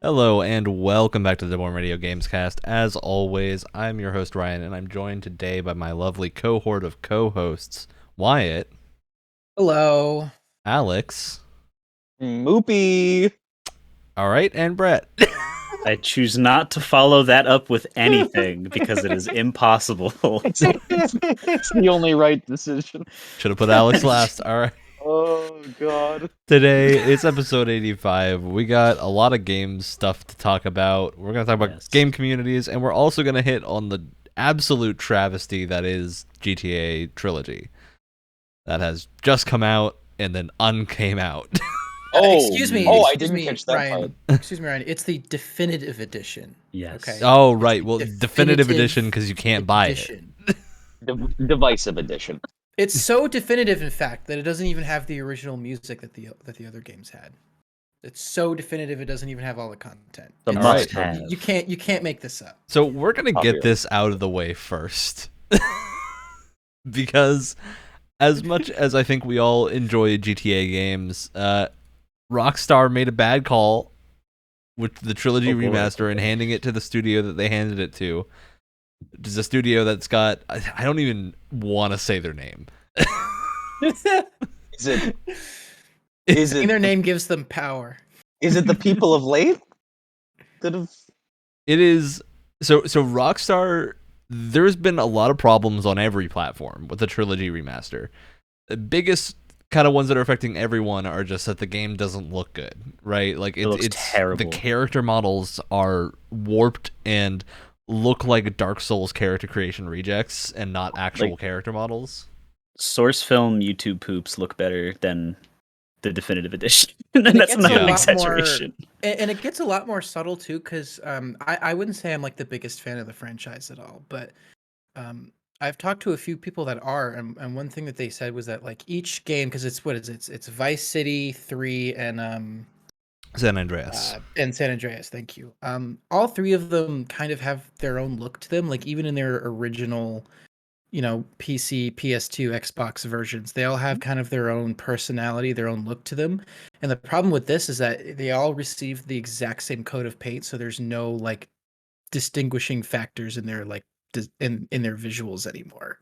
Hello and welcome back to the Born Radio Gamescast. As always, I'm your host Ryan, and I'm joined today by my lovely cohort of co-hosts, Wyatt, Hello. Alex, Moopy. all right, and Brett. I choose not to follow that up with anything because it is impossible. It's the only right decision. Should have put Alex last. All right. Oh, God. Today, it's episode 85. We got a lot of game stuff to talk about. We're going to talk about game communities, and we're also going to hit on the absolute travesty that is GTA Trilogy. That has just come out and then uncame out. Excuse me. I excuse didn't me, catch that Ryan. Excuse me, Ryan. It's the definitive edition. Yes. Okay. Oh, right. Well, Definitive definitive edition because you can't buy it. edition. Divisive edition. It's so definitive, in fact, that it doesn't even have the original music that the other games had. It's so definitive it doesn't even have all the content. The It's- must Right. have. You can't make this up. So we're going to Copyright. get this out of the way first. Because as much as I think we all enjoy GTA games, Rockstar made a bad call with the Trilogy remaster and handing it to the studio that they handed it to. Which is a studio that's got... I don't even want to say their name. Is it Saying their name gives them power. is it the people of late that have? It is... So Rockstar... There's been a lot of problems on every platform with the Trilogy remaster. The biggest kind of ones that are affecting everyone are just that the game doesn't look good, right? Like It looks it's terrible. The character models are warped and look like Dark Souls character creation rejects and not actual Like- character models. Source film YouTube poops look better than the definitive edition. And it that's gets not a an lot exaggeration. And it gets a lot more subtle too, because I wouldn't say I'm like the biggest fan of the franchise at all, but I've talked to a few people that are, and one thing that they said was that like each game, because it's what is it? It's Vice City 3 San Andreas. and San Andreas. Thank you. All three of them kind of have their own look to them. Like even in their original, PC, PS2, Xbox versions, they all have kind of their own personality, their own look to them. And the problem with this is that they all received the exact same coat of paint, so there's no like distinguishing factors in their like in their visuals anymore.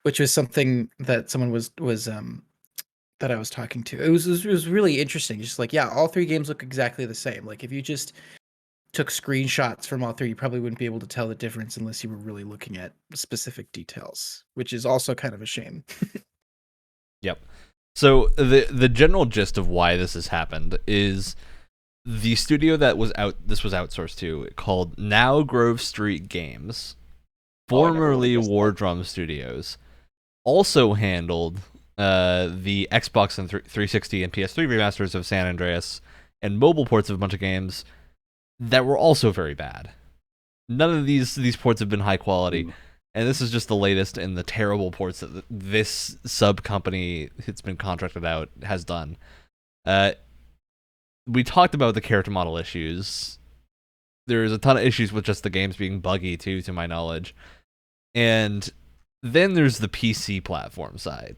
Which was something that someone was that I was talking to. It was really interesting. Just like, yeah, all three games look exactly the same. Like if you just took screenshots from all three, you probably wouldn't be able to tell the difference unless you were really looking at specific details, which is also kind of a shame. Yep. So the general gist of why this has happened is the studio that this was outsourced to, called Now Grove Street Games, formerly War Drum Studios, also handled the Xbox and 360 and PS3 remasters of San Andreas and mobile ports of a bunch of games that were also very bad. None of these ports have been high quality, and this is just the latest in the terrible ports that this sub company that's been contracted out has done. We talked about the character model issues. There's a ton of issues with just the games being buggy too, to my knowledge. And then there's the PC platform side.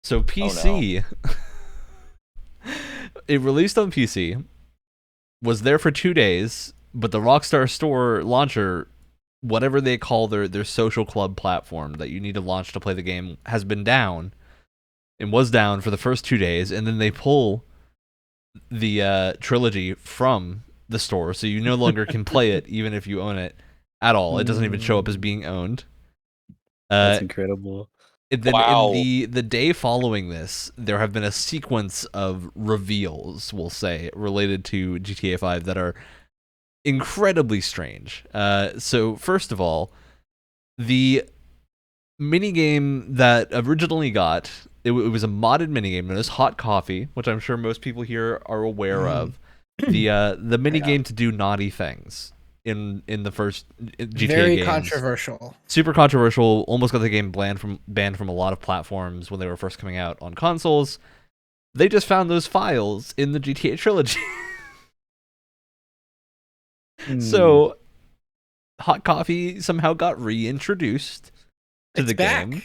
So PC, it released on PC, was there for 2 days, but the Rockstar Store launcher, whatever they call their social club platform that you need to launch to play the game, has been down and was down for the first 2 days, and then they pull the Trilogy from the store, so you no longer can play it even if you own it at all. It doesn't even show up as being owned. That's incredible. Wow. In the day following this, there have been a sequence of reveals, we'll say, related to GTA 5 that are incredibly strange. So first of all, the minigame that originally it was a modded minigame known as Hot Coffee, which I'm sure most people here are aware of. The minigame to do naughty things in the first GTA Very games. controversial. Super controversial. Almost got the game banned from a lot of platforms when they were first coming out on consoles. They just found those files in the GTA Trilogy. So, Hot Coffee somehow got reintroduced to the game.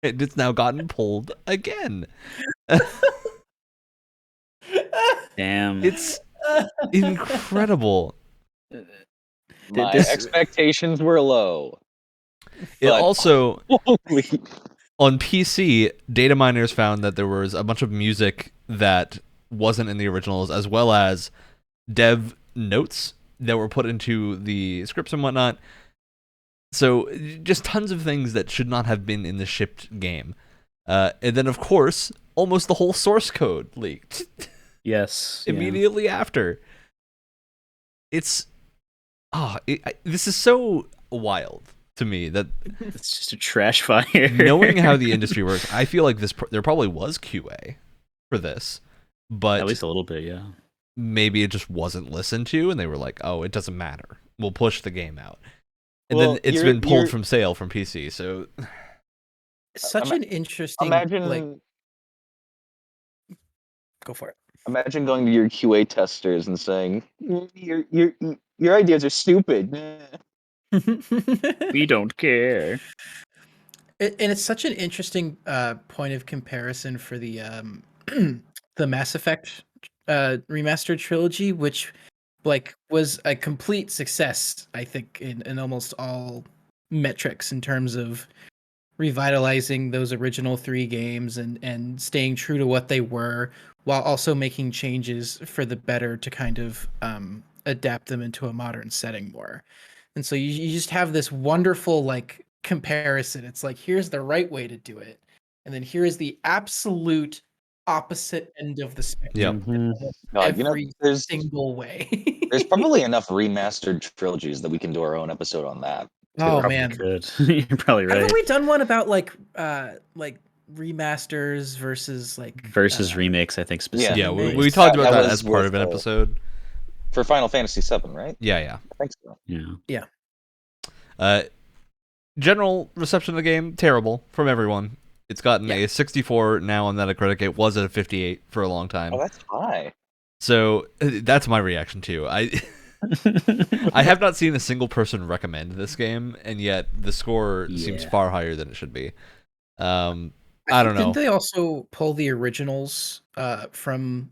It's now gotten pulled again. Damn. It's incredible. My This- expectations were low. It But also, holy, on PC, data miners found that there was a bunch of music that wasn't in the originals, as well as dev notes that were put into the scripts and whatnot. So just tons of things that should not have been in the shipped game. And then, of course, almost the whole source code leaked Yes. yeah. immediately after. It's this is so wild to me that It's just a trash fire. knowing how the industry works, I feel like there probably was QA for this, but At least a little bit, yeah. maybe it just wasn't listened to, and they were like, "Oh, it doesn't matter. We'll push the game out." And Well, then it's you're- been pulled you're- from sale from PC. So Such an interesting. imagine Like, go for it. imagine going to your QA testers and saying, your ideas are stupid. We don't care. And it's such an interesting point of comparison for the the Mass Effect remastered trilogy, which like was a complete success, I think, in almost all metrics in terms of revitalizing those original three games and staying true to what they were, while also making changes for the better to kind of adapt them into a modern setting more. And so you just have this wonderful like comparison. It's like, here's the right way to do it, and then here is the absolute opposite end of the spectrum. Yep. God, you know, Every there's single way. there's probably enough remastered trilogies that we can do our own episode on that. Oh Probably man, could. You're probably right. haven't we done one about like remasters versus like Versus remakes, I think Yeah. yeah, specifically. we talked That about that was as part of an worth, episode. For Final Fantasy VII, right? Yeah. I think so. Yeah. General reception of the game terrible from everyone. It's gotten a 64 now on Metacritic. It was at a 58 for a long time. Oh, that's high. So that's my reaction too. I have not seen a single person recommend this game, and yet the score seems Yeah. far higher than it should be. I don't know. Didn't they also pull the originals from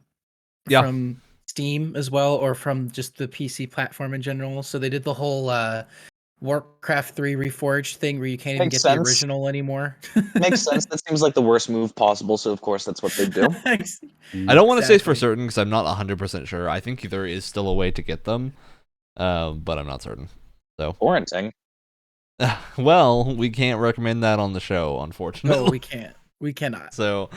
Yeah. from Steam as well, or from just the PC platform in general? So they did the whole Warcraft 3 Reforged thing where you can't even Makes get sense. the original anymore. Makes sense. That seems like the worst move possible, so of course that's what they do. I don't want to say for Exactly. certain because I'm not 100% sure. I think there is still a way to get them, but I'm not certain. Torrenting. Well, we can't recommend that on the show, unfortunately. No, we can't. We cannot. So,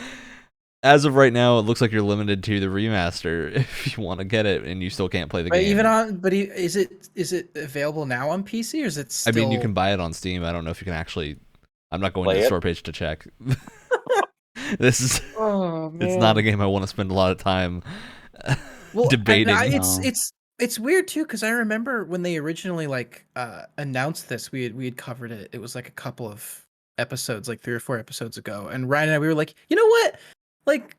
as of right now, it looks like you're limited to the remaster if you want to get it, and you still can't play the But game. even on, but is it available now on PC, or is it still? I mean, you can buy it on Steam. I don't know if you can actually. I'm not going Play to the it? store page to check. This is. Oh, It's not a game I want to spend a lot of time debating. It's weird too, because I remember when they originally like announced this, we had covered it. It was like a couple of episodes, like 3 or 4 episodes ago, and Ryan and I, we were like, you know what, like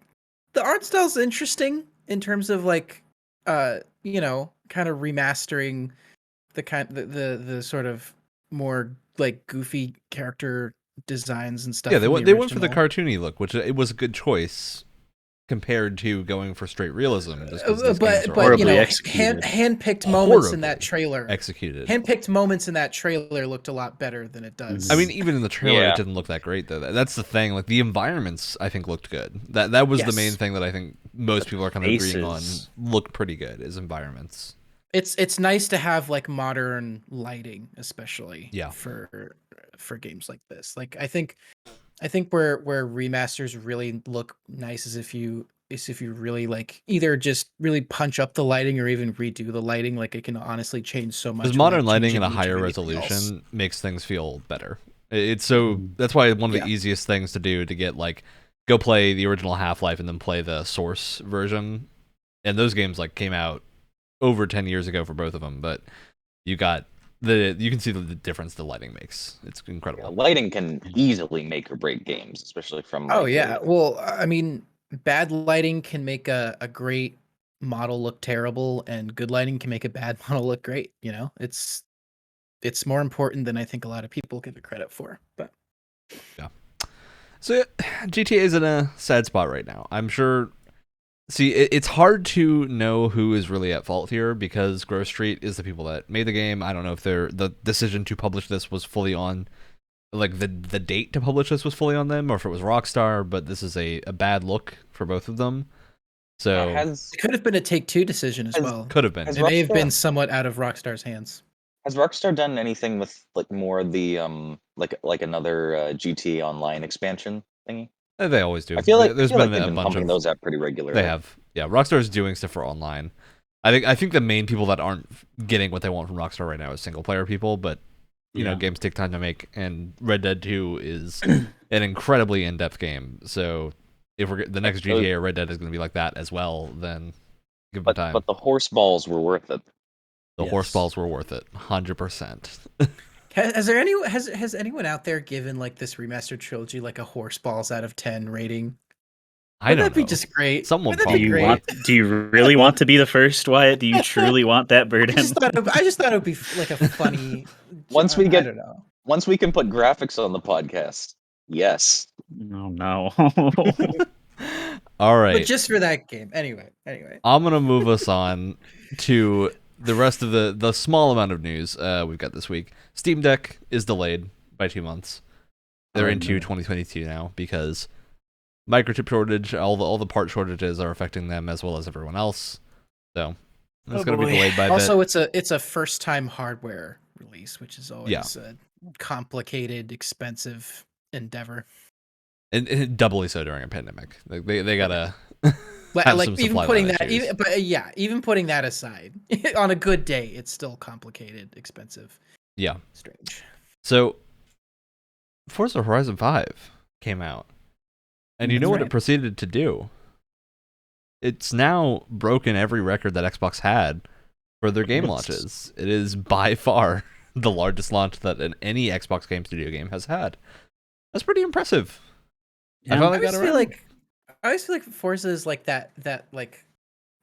the art style's interesting in terms of like kind of remastering the sort of more like goofy character designs and stuff. Yeah, they from went. the They went for the original. cartoony look, which it was a good choice compared to going for straight realism. Just 'cause these games But are horribly you know, executed. handpicked moments in that horribly trailer. executed. Handpicked moments in that trailer looked a lot better than it does. I mean, even in the trailer, Yeah. it didn't look that great though. That's the thing. Like the environments, I think looked good. That was the Yes. main thing that I think most people are kind of agreeing on. Faces. Look pretty good is environments. it's nice to have like modern lighting, especially Yeah. for games like this. Like I think where remasters really look nice is if you really like either just really punch up the lighting or even redo the lighting. Like it can honestly change so much. Because modern without lighting changing and a much of higher anything else. resolution makes things feel better. It's so that's why one of the Yeah. easiest things to do to get like go play the original Half-Life and then play the Source version. And those games like came out over 10 years ago for both of them, but you can see the difference the lighting makes. It's Yeah, incredible. lighting can easily make or break games, especially from. Oh like, yeah. Well, I mean, bad lighting can make a great model look terrible, and good lighting can make a bad model look great. You know, it's more important than I think a lot of people give it credit for. But So GTA is in a sad spot right now. I'm sure See, it's hard to know who is really at fault here because Grove Street is the people that made the game. I don't know if the decision to publish this was fully on, like the date to publish this was fully on them, or if it was Rockstar. But this is a bad look for both of them. So Has It could have been a Take-Two decision as Has- well. could have been. has It may have Rockstar- been somewhat out of Rockstar's hands. Has Rockstar done anything with like more of the like another GT Online expansion thingy? They always do. I feel like there's they've been a been bunch pumping of those out pretty regularly. They have. Yeah, Rockstar's doing stuff for online. I think the main people that aren't getting what they want from Rockstar right now is single player people, but you know, games take time to make, and Red Dead 2 is an incredibly in-depth game. So if the next GTA or Red Dead is going to be like that as well, then give them time. But the horse balls were worth it. The horse balls were worth it, 100%. Has anyone out there given like this remastered trilogy like a horse balls out of 10 rating? I don't know. That'd be just great. Someone Wouldn't that be probably great? Do you really want to be the first, Wyatt? Do you truly want that I burden? just thought it would be like a funny. Once we I get- don't know. Once we can put graphics on the podcast, yes. Oh no. All right. But just for that game, anyway. I'm gonna move us on to the rest of the small amount of news we've got this week. Steam Deck is delayed by 2 months. They're into 2022 now because microchip shortage, all the part shortages are affecting them as well as everyone else. So it's gonna be delayed by a also, bit. it's a first time hardware release, which is always a complicated, expensive endeavor. And doubly so during a pandemic. Like they gotta But have like some even supply putting line that, issues. even putting that aside, on a good day, it's still complicated, expensive, Yeah. strange. So Forza Horizon 5 came out. And you That's know what right. it proceeded to do? It's now broken every record that Xbox had for their game launches. It is by far the largest launch that any Xbox Game Studio game has had. That's pretty impressive. I Yeah. finally I got always around. I always feel like Forza is like that like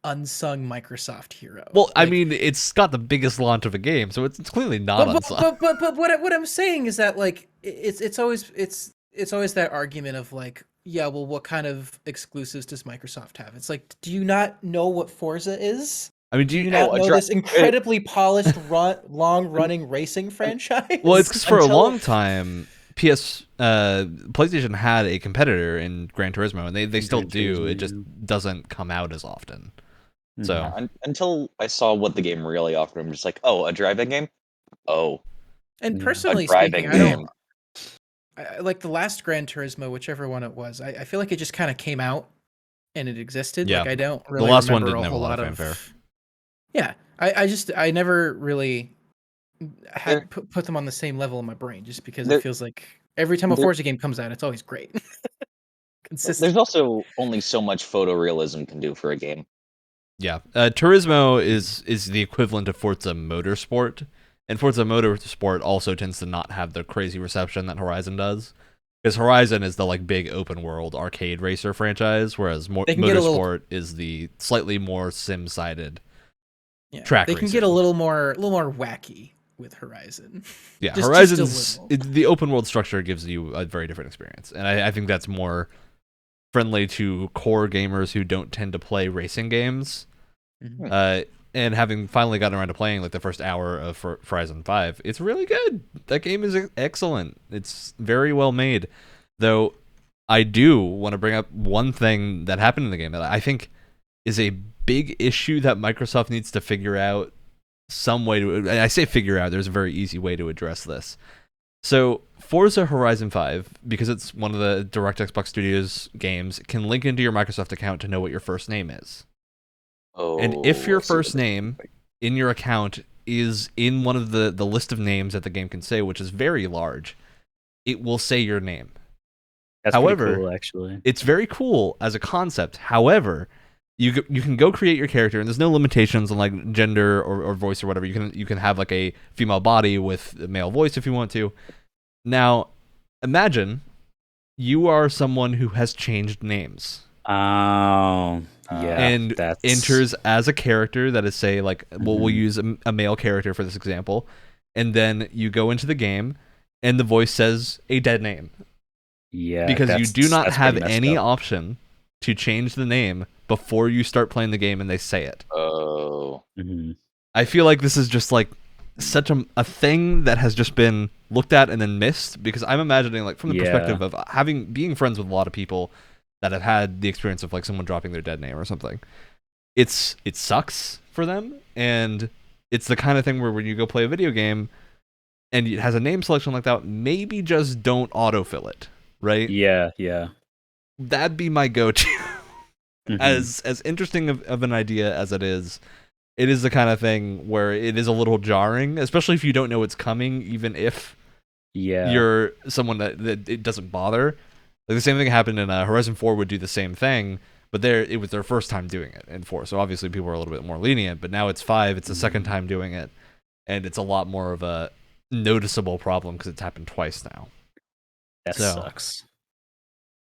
unsung Microsoft hero. Well, I Like, mean, it's got the biggest launch of a game, so it's clearly not unsung. but what I'm saying is that like it's always that argument of like, yeah, well, what kind of exclusives does Microsoft have? It's like, do you not know what Forza is? I mean, Do you know not a know dra- this incredibly polished, long-running racing franchise? Well, it's because for a Until- long time, PlayStation had a competitor in Gran Turismo, and they still Gran do. Turismo, It just doesn't come out as often. So Mhm. Until I saw what the game really offered, I'm just like, oh, a driving game? Oh, And Yeah. personally a driving speaking, I game. don't like the last Gran Turismo, whichever one it was. I feel like it just kind of came out and it existed. Yeah. Like I don't really last one remember didn't have a whole lot of of fanfare. Yeah, I never really had put them on the same level in my brain, just because There- it feels like every time a there- Forza game comes out, it's always great. Consistent. There's also only so much photorealism can do for a game. yeah, Turismo is the equivalent of Forza Motorsport, and Forza Motorsport also tends to not have the crazy reception that Horizon does. Because Horizon is the like big open world arcade racer franchise, whereas They can get a little- Motorsport is the slightly more sim-sided. Yeah, track they can racing. get a little more wacky with Horizon. Yeah, Just a Horizon's little. the open world structure gives you a very different experience, and I think that's more friendly to core gamers who don't tend to play racing games. Mhm. And having finally gotten around to playing like the first hour of Horizon 5, it's really good. That game is excellent. It's very well made. Though I do want to bring up one thing that happened in the game that I think is a big issue that Microsoft needs to figure out some way to. And I say figure out, there's a very easy way to address this. So Forza Horizon 5, because it's one of the Direct Xbox Studios games, can link into your Microsoft account to know what your first name is. Oh, And if your I see what first you're name saying. in your account is in one of the list of names that the game can say, which is very large, it will say your name. That's However, pretty cool, actually. It's very cool as a concept. However, you can go create your character, and there's no limitations on like gender or voice or whatever. You can have like a female body with a male voice if you want to. Now, imagine you are someone who has changed names. Oh, yeah. And that's... enters as a character that is, say, like, we'll use a male character for this example, and then you go into the game, and the voice says a dead name. Yeah, Because you do not that's have pretty messed any up. option to change the name before you start playing the game, and they say it. Oh. Mhm. I feel like this is just like such a thing that has just been looked at and then missed, because I'm imagining, like, from the perspective of being friends with a lot of people that have had the experience of like someone dropping their dead name or something. It sucks for them, and it's the kind of thing where when you go play a video game and it has a name selection like that, maybe just don't autofill it, right? Yeah. That'd be my go-to. Mhm. As interesting of an idea as it is the kind of thing where it is a little jarring, especially if you don't know it's coming, even if you're someone that it doesn't bother. Like, the same thing happened in Horizon 4 would do the same thing, but it was their first time doing it in 4, so obviously people are a little bit more lenient, but now it's 5, it's the second time doing it, and it's a lot more of a noticeable problem because it's happened twice now. That sucks.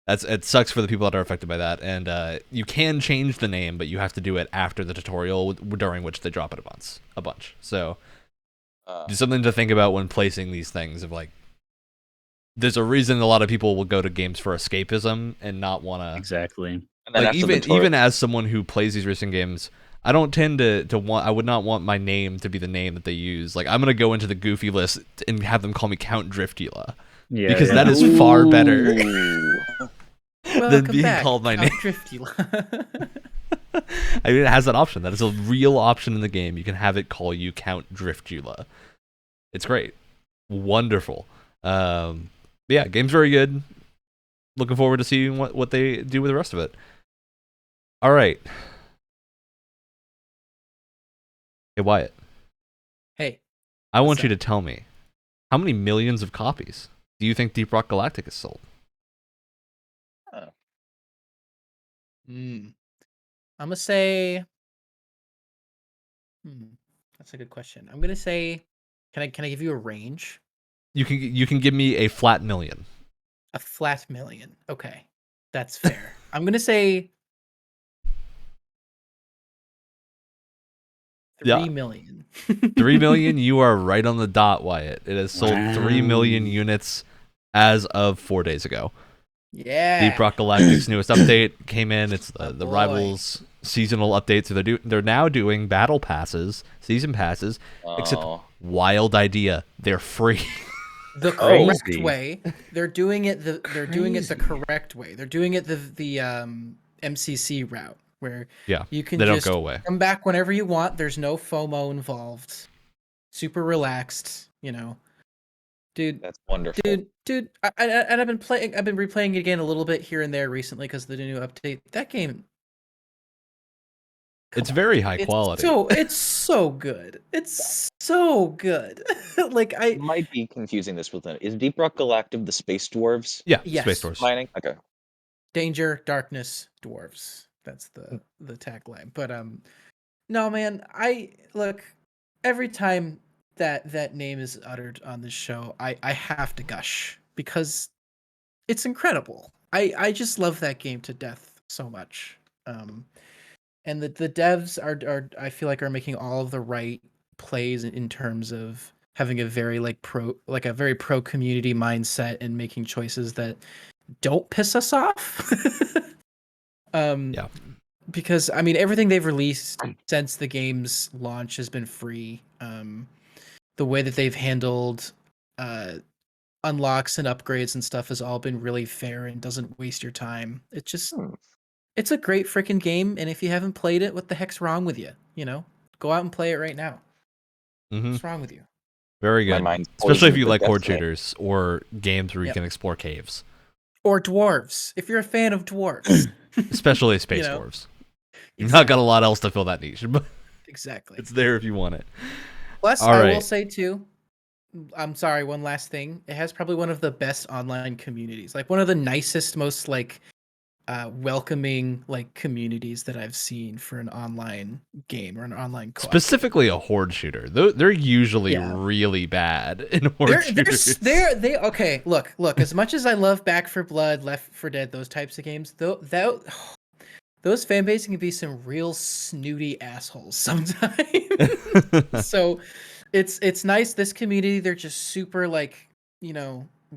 It sucks for the people that are affected by that, and you can change the name, but you have to do it after the tutorial, during which they drop it a bunch. So, just something to think about when placing these things. Of like, there's a reason a lot of people will go to games for escapism and not want to Exactly. like even as someone who plays these racing games. I don't tend to want. I would not want my name to be the name that they use. Like, I'm gonna go into the goofy list and have them call me Count Driftula. Yeah, because that is far better than being back, called my Count name. Driftula. I mean, it has that option. That is a real option in the game. You can have it call you Count Driftula. It's great, wonderful. Yeah, game's very good. Looking forward to seeing what they do with the rest of it. All right. Hey, Wyatt. Hey. I want you to tell me, how many millions of copies do you think Deep Rock Galactic has sold? I'm gonna say. That's a good question. I'm gonna say. Can I give you a range? You can give me a flat million. A flat million. Okay, that's fair. I'm gonna say 3 million. 3 million. You are right on the dot, Wyatt. It has sold 3 million units as of 4 days ago. Yeah. Deep Rock Galactic's newest update came in. It's the Rivals seasonal update. So they're now doing battle passes, season passes. Except, wild idea, they're free. The correct way. They're doing it the correct way. They're doing it the MCC route, where you can they just don't go away. Come back whenever you want. There's no FOMO involved. Super relaxed, Dude, that's wonderful. Dude, I've been replaying it again a little bit here and there recently because of the new update. That game, it's very high quality. It's so good. It's so good. Like, I might be confusing this with is Deep Rock Galactic the Space Dwarves? Yeah, yes. Space Dwarves. Mining? Okay. Danger, darkness, dwarves. That's the tagline. But no, man, look, every time that name is uttered on this show, I have to gush because it's incredible. I just love that game to death so much. And the devs are I feel like are making all of the right plays in terms of having a very pro community mindset and making choices that don't piss us off. Yeah. Because I mean, everything they've released since the game's launch has been free. The way that they've handled unlocks and upgrades and stuff has all been really fair and doesn't waste your time. It just it's a great freaking game, and if you haven't played it, what the heck's wrong with you? Go out and play it right now. What's wrong with you? Very good. Especially if you like horde shooters or games where you can explore caves. Or dwarves. If you're a fan of dwarves. Especially space dwarves. You've not got a lot else to fill that niche, but exactly. It's there if you want it. Plus, I will say too, I'm sorry, one last thing. It has probably one of the best online communities. Like, one of the nicest, most welcoming communities that I've seen for an online game or an online co-op. Specifically a horde shooter. They're usually really bad in horde shooters. Okay, look, as much as I love Back 4 Blood, Left 4 Dead, those types of games, those fan bases can be some real snooty assholes sometimes. So it's nice. This community, they're just super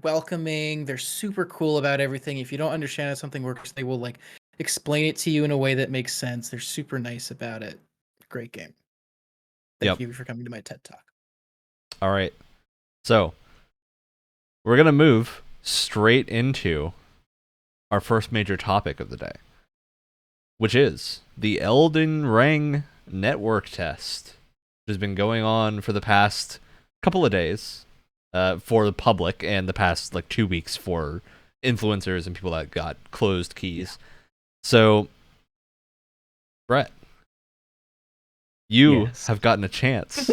welcoming. They're super cool about everything. If you don't understand how something works, they will explain it to you in a way that makes sense. They're super nice about it. Great game. Thank you for coming to my TED Talk. All right. So, we're going to move straight into our first major topic of the day, which is the Elden Ring Network Test, which has been going on for the past couple of days for the public and the past 2 weeks for influencers and people that got closed keys. So, Brett, you have gotten a chance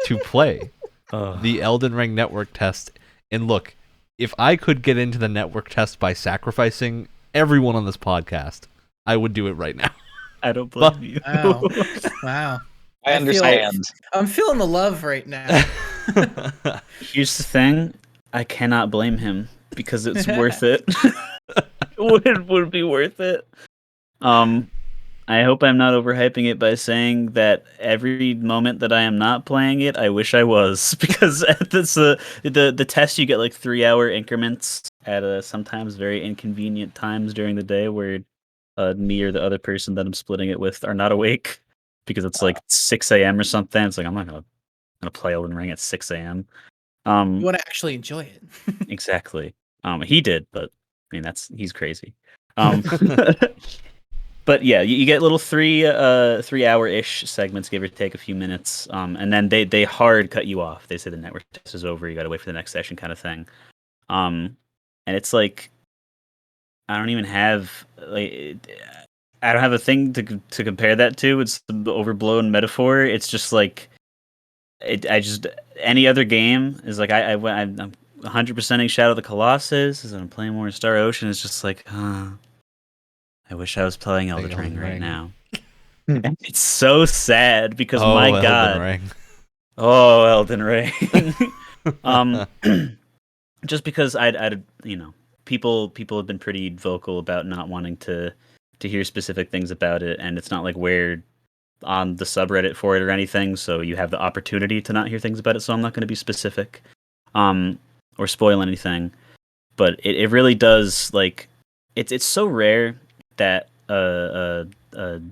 to play the Elden Ring Network Test. And look, if I could get into the network test by sacrificing everyone on this podcast, I would do it right now. I don't blame you. Wow. I understand. I'm feeling the love right now. Here's the thing. I cannot blame him because it's worth it. It would be worth it. I hope I'm not overhyping it by saying that every moment that I am not playing it, I wish I was, because at this the test you get 3-hour increments at sometimes very inconvenient times during the day where me or the other person that I'm splitting it with are not awake because it's 6 a.m. or something. It's I'm not gonna play Elden Ring at 6 a.m. You want to actually enjoy it. Exactly. He did, but I mean he's crazy. But yeah, you get little 3-hour ish segments, give or take a few minutes, and then they hard cut you off. They say the network test is over. You got to wait for the next session, kind of thing. And it's I don't even have I don't have a thing to compare that to. It's the overblown metaphor. It's just any other game is I'm 100%ing Shadow of the Colossus, and I'm playing more Star Ocean. It's just I wish I was playing Elden Ring right now. And it's so sad because my God. Ring. Oh, Elden Ring. Just because I'd people have been pretty vocal about not wanting to hear specific things about it, and it's not like we're on the subreddit for it or anything, so you have the opportunity to not hear things about it, so I'm not going to be specific or spoil anything. But it really does, it's so rare that a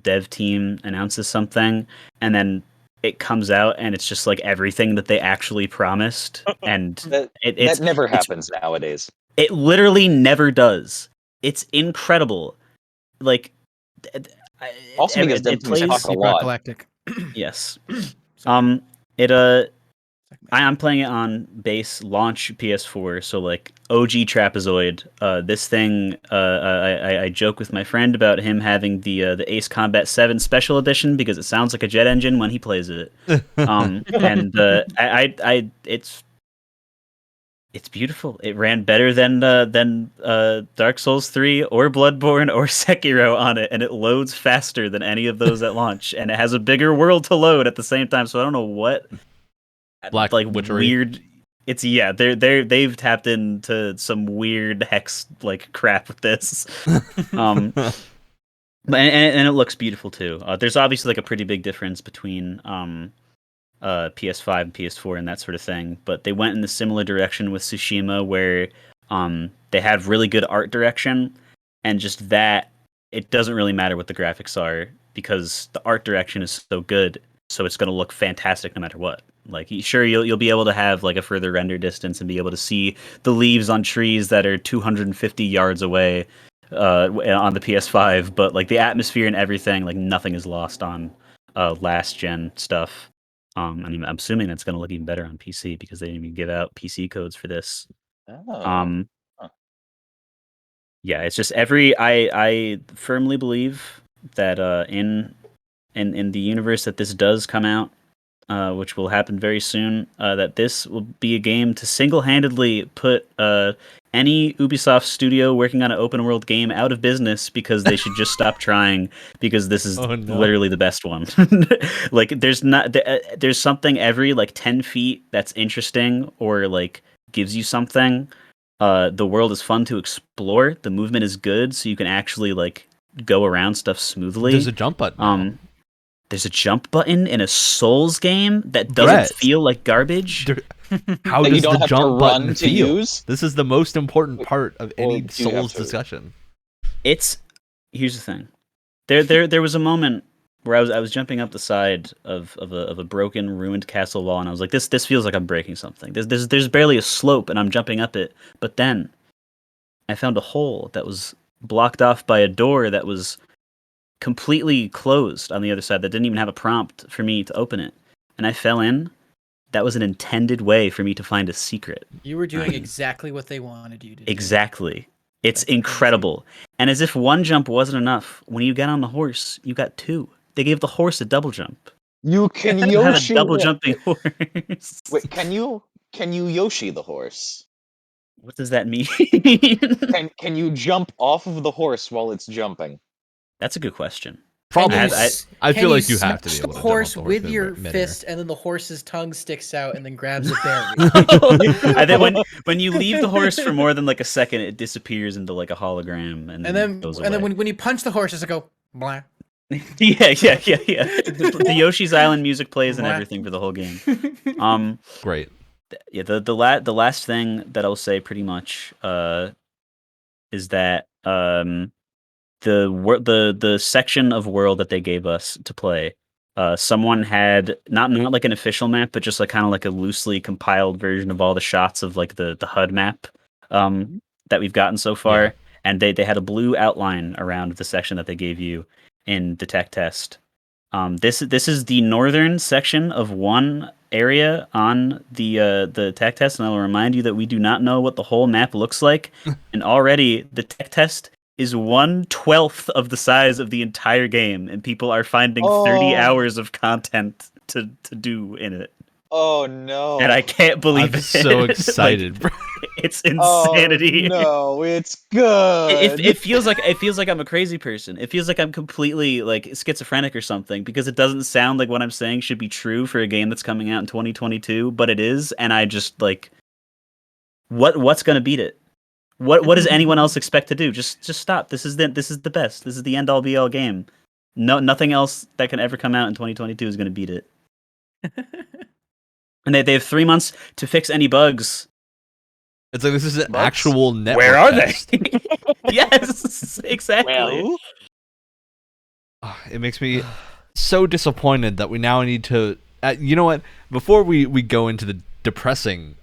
dev team announces something and then it comes out and it's just everything that they actually promised, and that never happens nowadays. It literally never does. It's incredible. Also because dev teams talk a lot. Galactic. Yes. I'm playing it on base launch PS4, so OG Trapezoid. This thing, I joke with my friend about him having the Ace Combat 7 Special Edition because it sounds like a jet engine when he plays it. It's beautiful. It ran better than Dark Souls 3 or Bloodborne or Sekiro on it, and it loads faster than any of those at launch, and it has a bigger world to load at the same time. So I don't know what. Black witchery. Weird. It's they've tapped into some weird hex crap with this, and it looks beautiful too. There's obviously a pretty big difference between PS5 and PS4 and that sort of thing, but they went in the similar direction with Tsushima, where they have really good art direction, and just that it doesn't really matter what the graphics are because the art direction is so good, so it's going to look fantastic no matter what. Sure, you'll be able to have a further render distance and be able to see the leaves on trees that are 250 yards away on the PS5, but the atmosphere and everything, nothing is lost on last gen stuff. I'm assuming that's going to look even better on PC because they didn't even give out PC codes for this. Yeah, it's just I firmly believe that in the universe that this does come out, which will happen very soon, that this will be a game to single-handedly put any Ubisoft studio working on an open-world game out of business because they should just stop trying, because this is literally the best one. There's something every 10 feet that's interesting or gives you something. The world is fun to explore. The movement is good, so you can actually go around stuff smoothly. There's a jump button. There's a jump button in a Souls game that doesn't feel like garbage. How does the jump button feel? This is the most important part of any Souls discussion. It's Here's the thing. There was a moment where I was jumping up the side of a broken, ruined castle wall, and I was like, this feels like I'm breaking something. There's barely a slope, and I'm jumping up it. But then I found a hole that was blocked off by a door that was completely closed on the other side that didn't even have a prompt for me to open it. And I fell in. That was an intended way for me to find a secret. You were doing exactly what they wanted you to do. Exactly. It's That's incredible. And as if one jump wasn't enough, when you got on the horse, you got two. They gave the horse a double jump. You can You have a Yoshi. double jumping horse. Wait, can you Yoshi the horse? What does that mean? Can you jump off of the horse while it's jumping? That's a good question. Probably. I Can feel like you have to smash be able the to horse jump off the with horse your midair. fist, and then the horse's tongue sticks out and then grabs a berry. And then when you leave the horse for more than like a second, it disappears into like a hologram and then goes away. And then when you punch the horse, it's like blah. yeah. The Yoshi's Island music plays and everything for the whole game. Great. Yeah, the last thing that I'll say pretty much is that the section of world that they gave us to play, someone had not like an official map, but just like kind of like a loosely compiled version of all the shots of like the HUD map that we've gotten so far, Yeah. and they had a blue outline around the section that they gave you in the tech test. This is the northern section of one area on the tech test, and I will remind you that we do not know what the whole map looks like, and already the tech test is 1/12 of the size of the entire game, and people are finding 30 hours of content to do in it. Oh no! And I can't believe I'm it. so excited, bro. It's insanity. Oh no, it's good. It feels like I'm a crazy person. It feels like I'm completely like schizophrenic or something, because it doesn't sound like what I'm saying should be true for a game that's coming out in 2022, but it is, and I just like what's gonna beat it? What does anyone else expect to do? Just stop. This is the best. This is the end all be all game. Nothing else that can ever come out in 2022 is gonna beat it. And they have 3 months to fix any bugs. It's like this is an Bugs? actual network. Where are test. they? Yes, exactly. Well, It makes me so disappointed that we now need to. You know what? Before we go into the depressing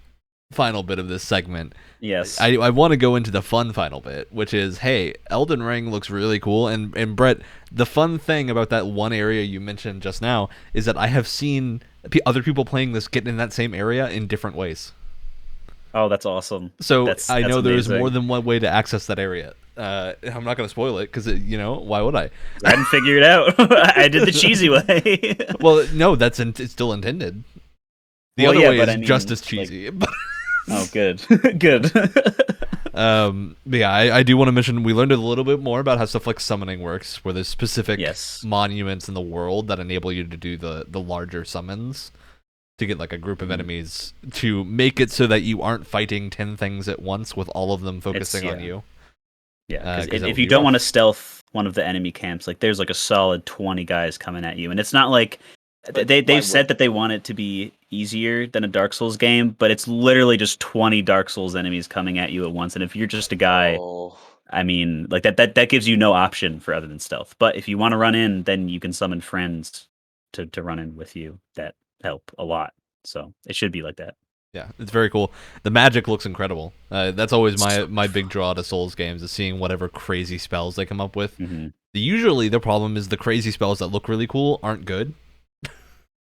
final bit of this segment, Yes. I want to go into the fun final bit, which is, hey, Elden Ring looks really cool, and Brett, the fun thing about that one area you mentioned just now is that I have seen other people playing this get in that same area in different ways. Oh, that's awesome. So That's I know there's amazing. more than one way to access that area. I'm not going to spoil it because, why would I? I didn't figure it out. I did the cheesy way. Well, no, it's still intended. The Well, other yeah, way but is I mean, just as like- cheesy. Oh, good. Good. But yeah, I do want to mention we learned a little bit more about how stuff like summoning works, where there's specific Yes. monuments in the world that enable you to do the larger summons to get like a group of enemies to make it so that you aren't fighting 10 things at once with all of them focusing on yeah. you. Yeah, 'cause because that if would you be don't rough. want to stealth one of the enemy camps, like there's like a solid 20 guys coming at you, and it's not like But they've why said would- that they want it to be easier than a Dark Souls game, but it's literally just 20 Dark Souls enemies coming at you at once. And if you're just a guy, Oh, I mean, like that gives you no option for other than stealth. But if you want to run in, then you can summon friends to run in with you that help a lot. So it should be like that. Yeah, it's very cool. The magic looks incredible. That's always my big draw to Souls games, is seeing whatever crazy spells they come up with. Mm-hmm. Usually the problem is the crazy spells that look really cool aren't good.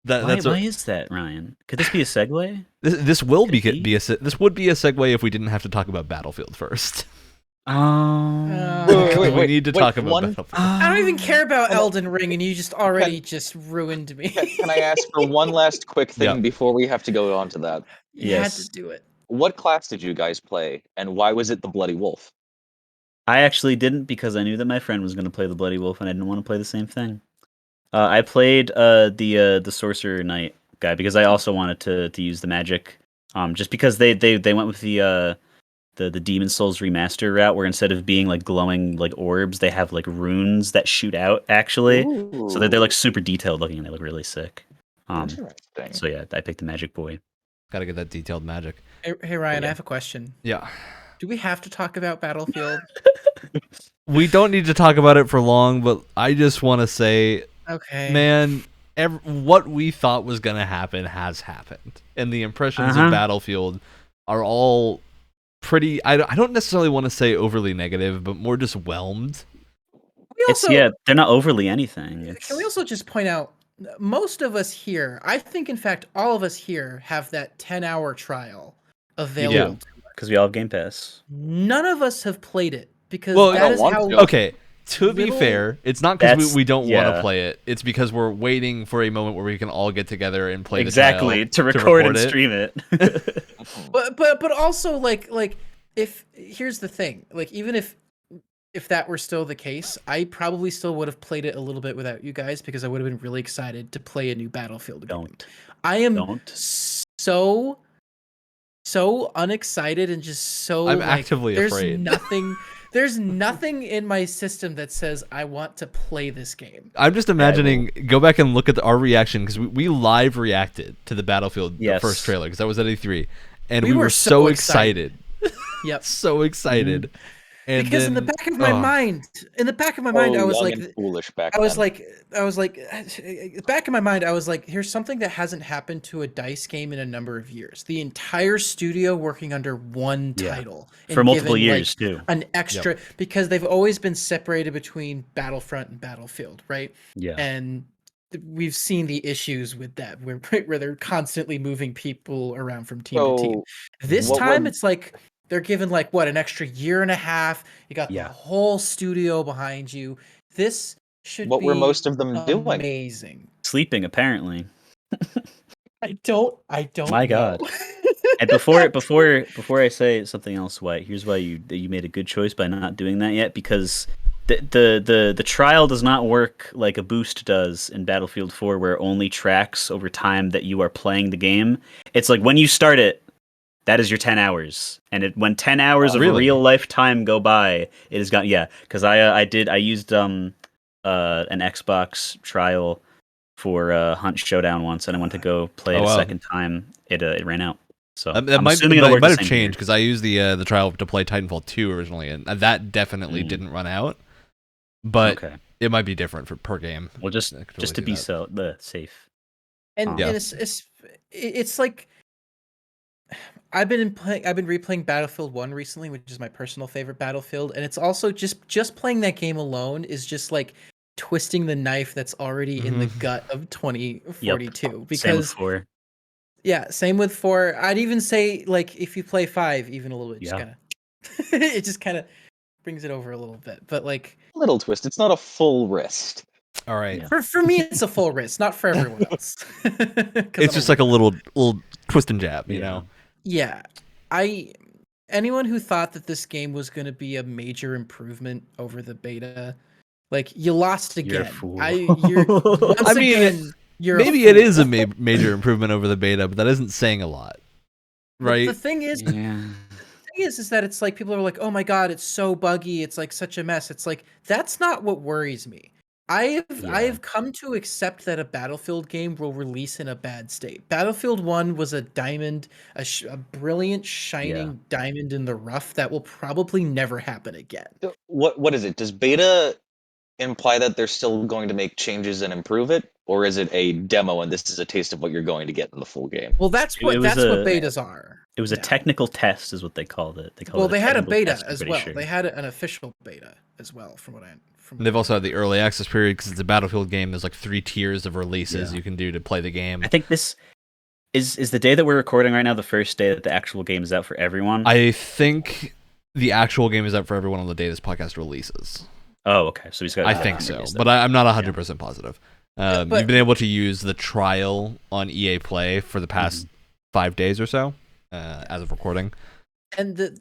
Why is that, Ryan? Could this be a segue? This will Could be this would be a segue if we didn't have to talk about Battlefield first. We need to talk about Battlefield. I don't even care about Elden Ring, and you just already just ruined me. can I ask for one last quick thing Yeah. before we have to go on to that? You had Yes. to do it. What class did you guys play, and why was it the Bloody Wolf? I actually didn't, because I knew that my friend was going to play the Bloody Wolf, and I didn't want to play the same thing. I played the Sorcerer Knight guy because I also wanted to use the magic. Just because they went with the Demon Souls remaster route, where instead of being like glowing like orbs, they have like runes that shoot out actually. So they're like super detailed looking, and they look really sick. Interesting. So yeah, I picked the Magic Boy. Gotta get that detailed magic. Hey Ryan, Yeah. I have a question. Yeah. Do we have to talk about Battlefield? we don't need to talk about it for long, but I just want to say, Okay. man, what we thought was going to happen has happened. And the impressions of Battlefield are all pretty, I don't necessarily want to say overly negative, but more just whelmed. They're not overly anything. Can we also just point out, most of us here, I think, in fact, all of us here have that 10-hour trial available. Because we all have Game Pass. None of us have played it because that is how. Okay, to be fair, it's not because we don't want to play it. It's because we're waiting for a moment where we can all get together and play exactly the to record and stream it. but also like if here's the thing, like even if that were still the case, I probably still would have played it a little bit without you guys because I would have been really excited to play a new Battlefield game. I am so unexcited and just so I'm actively afraid. There's nothing in my system that says I want to play this game. I'm just imagining, go back and look at our reaction, because we live reacted to the Battlefield the first trailer, because that was at E3, and we were so excited. Yep. So excited. And because then, in the back of my mind, I was like, foolish back I was then. like, back in my mind, I was like, here's something that hasn't happened to a DICE game in a number of years. The entire studio working under one title for multiple years too. An extra because they've always been separated between Battlefront and Battlefield, right? Yeah. And we've seen the issues with that, where they're constantly moving people around from team to team. This time, it's like they're given like an extra year and a half. You got the whole studio behind you. This should what be were most of them doing? Amazing. Sleeping, apparently. I don't My God. And before I say something else, White, here's why you made a good choice by not doing that yet, because the trial does not work like a boost does in Battlefield 4, where it only tracks over time that you are playing the game. It's like when you start it, that is your 10 hours. And when 10 hours of real life time go by, it has gone. Yeah, because I used an Xbox trial for Hunt Showdown once, and I went to go play it a second time. It ran out. So that might have changed, because I used the trial to play Titanfall 2 originally, and that definitely didn't run out. But it might be different per game. Well, just to be safe. And it's like I've been replaying Battlefield 1 recently, which is my personal favorite Battlefield, and it's also just playing that game alone is just like twisting the knife that's already in the gut of 2042. Because same with 4. Yeah, same with 4. I'd even say like if you play 5 even a little bit, just kind of it just kind of brings it over a little bit. But like a little twist. It's not a full wrist. All right. Yeah. For me, it's a full wrist, not for everyone else. It's just like a little twist and jab, you know. Yeah, anyone who thought that this game was going to be a major improvement over the beta, like you lost again. You're a fool. Maybe it is a major improvement over the beta, but that isn't saying a lot, right? But the thing is, is that it's like people are like, oh my God, it's so buggy. It's like such a mess. It's like, that's not what worries me. I have come to accept that a Battlefield game will release in a bad state. Battlefield 1 was a diamond, a brilliant, shining diamond in the rough that will probably never happen again. What is it? Does beta imply that they're still going to make changes and improve it, or is it a demo and this is a taste of what you're going to get in the full game? Well, that's what betas are. It was a technical test, is what they called it. They had a beta as well. Sure. They had an official beta as well, from what I. They've also had the early access period, because it's a Battlefield game. There's like 3 tiers of releases you can do to play the game. I think this is the day that we're recording right now, the first day that the actual game is out for everyone. I think the actual game is out for everyone on the day this podcast releases. Oh, okay. So he's got. I think so, but I'm not 100% positive. You've been able to use the trial on EA Play for the past 5 days or so, as of recording. And the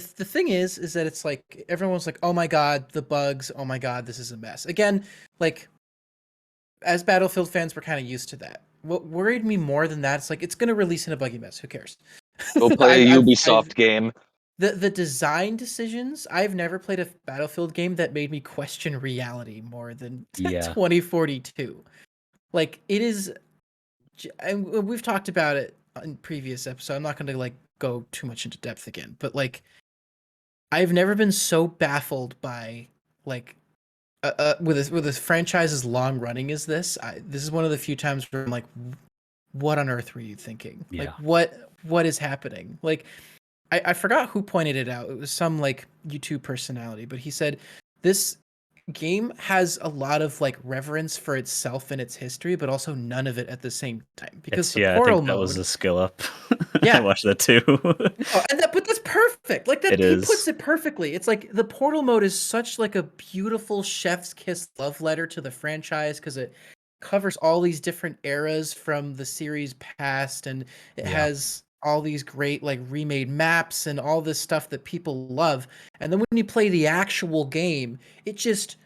thing is that it's like everyone's like, oh my God, the bugs, oh my God, this is a mess. Again, like as Battlefield fans, we're kind of used to that. What worried me more than that, it's like it's going to release in a buggy mess. Who cares? Go play a Ubisoft game. The design decisions, I've never played a Battlefield game that made me question reality more than 2042. Like it is, and we've talked about it in previous episodes. I'm not going to like go too much into depth again, but like I've never been so baffled by like with a franchise as long running as this. This is one of the few times where I'm like, what on earth were you thinking? Like, Yeah. what is happening? Like, I forgot who pointed it out. It was some like YouTube personality, but he said this game has a lot of like reverence for itself and its history, but also none of it at the same time. Because the I portal think that was mode, a skill up. I yeah, watched that too. no, but that's perfect. Like that, It he is. puts it perfectly. It's like the portal mode is such like a beautiful chef's kiss love letter to the franchise because it covers all these different eras from the series past, and it Yeah. has all these great like remade maps and all this stuff that people love. And then when you play the actual game, it just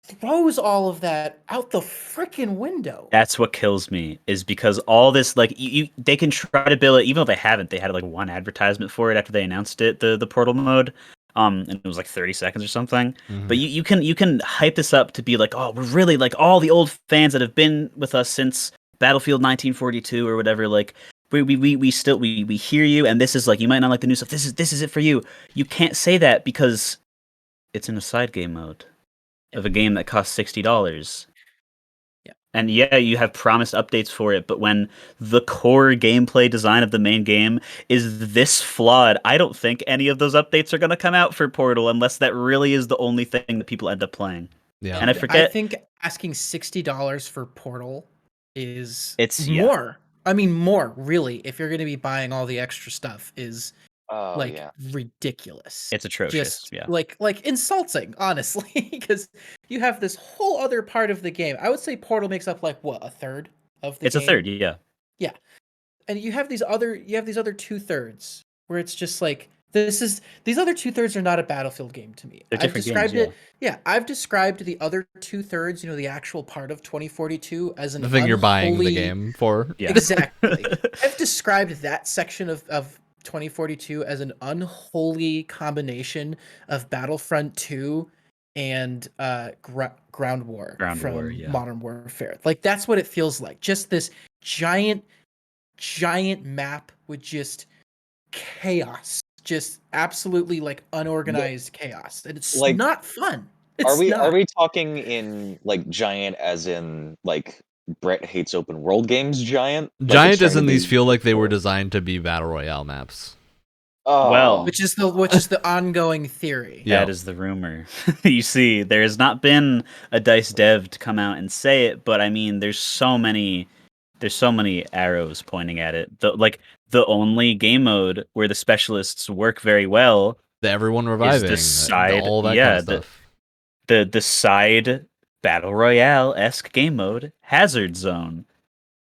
throws all of that out the freaking window. That's what kills me, is because all this like they can try to build it, even though they haven't. They had like one advertisement for it after they announced it, the portal mode, and it was like 30 seconds or something. But you can hype this up to be like, oh, we're really like all the old fans that have been with us since Battlefield 1942 or whatever. Like we still we hear you, and this is like, you might not like the new stuff. This is it for you. You can't say that because it's in a side game mode of a game that costs $60. Yeah. And yeah, you have promised updates for it, but when the core gameplay design of the main game is this flawed, I don't think any of those updates are going to come out for Portal unless that really is the only thing that people end up playing. Yeah. And I forget. I think asking $60 for Portal is Yeah. more. I mean, more really. If you're going to be buying all the extra stuff, is Oh like yeah. ridiculous. It's atrocious. Just Yeah. like insulting, honestly, because you have this whole other part of the game. I would say Portal makes up like what, a third of the It's game. a third, yeah. Yeah, and you have these other 2/3 where it's just like these other 2/3 are not a Battlefield game to me. They're I've different described games, it. Yeah, I've described the other 2/3, the actual part of 2042, as an The thing you're buying the unholy- game for. Yeah. Exactly. I've described that section of 2042 as an unholy combination of Battlefront 2 and Ground War from yeah. Modern Warfare. Like, that's what it feels like. Just this giant map with just chaos. Just absolutely like unorganized chaos. And it's Like, not fun. Are It's we not. talking in like giant as in like Brett hates open world games giant? Like, Giant it's trying as to in these be feel like they were cool. designed to be battle royale maps. Oh. Well, Which is the ongoing theory. Yeah. That is the rumor. You see, there has not been a DICE dev to come out and say it, but I mean, there's so many arrows pointing at it. The only game mode where the specialists work very well The everyone reviving. is the side, all that kind of stuff. the side battle royale-esque game mode, Hazard Zone.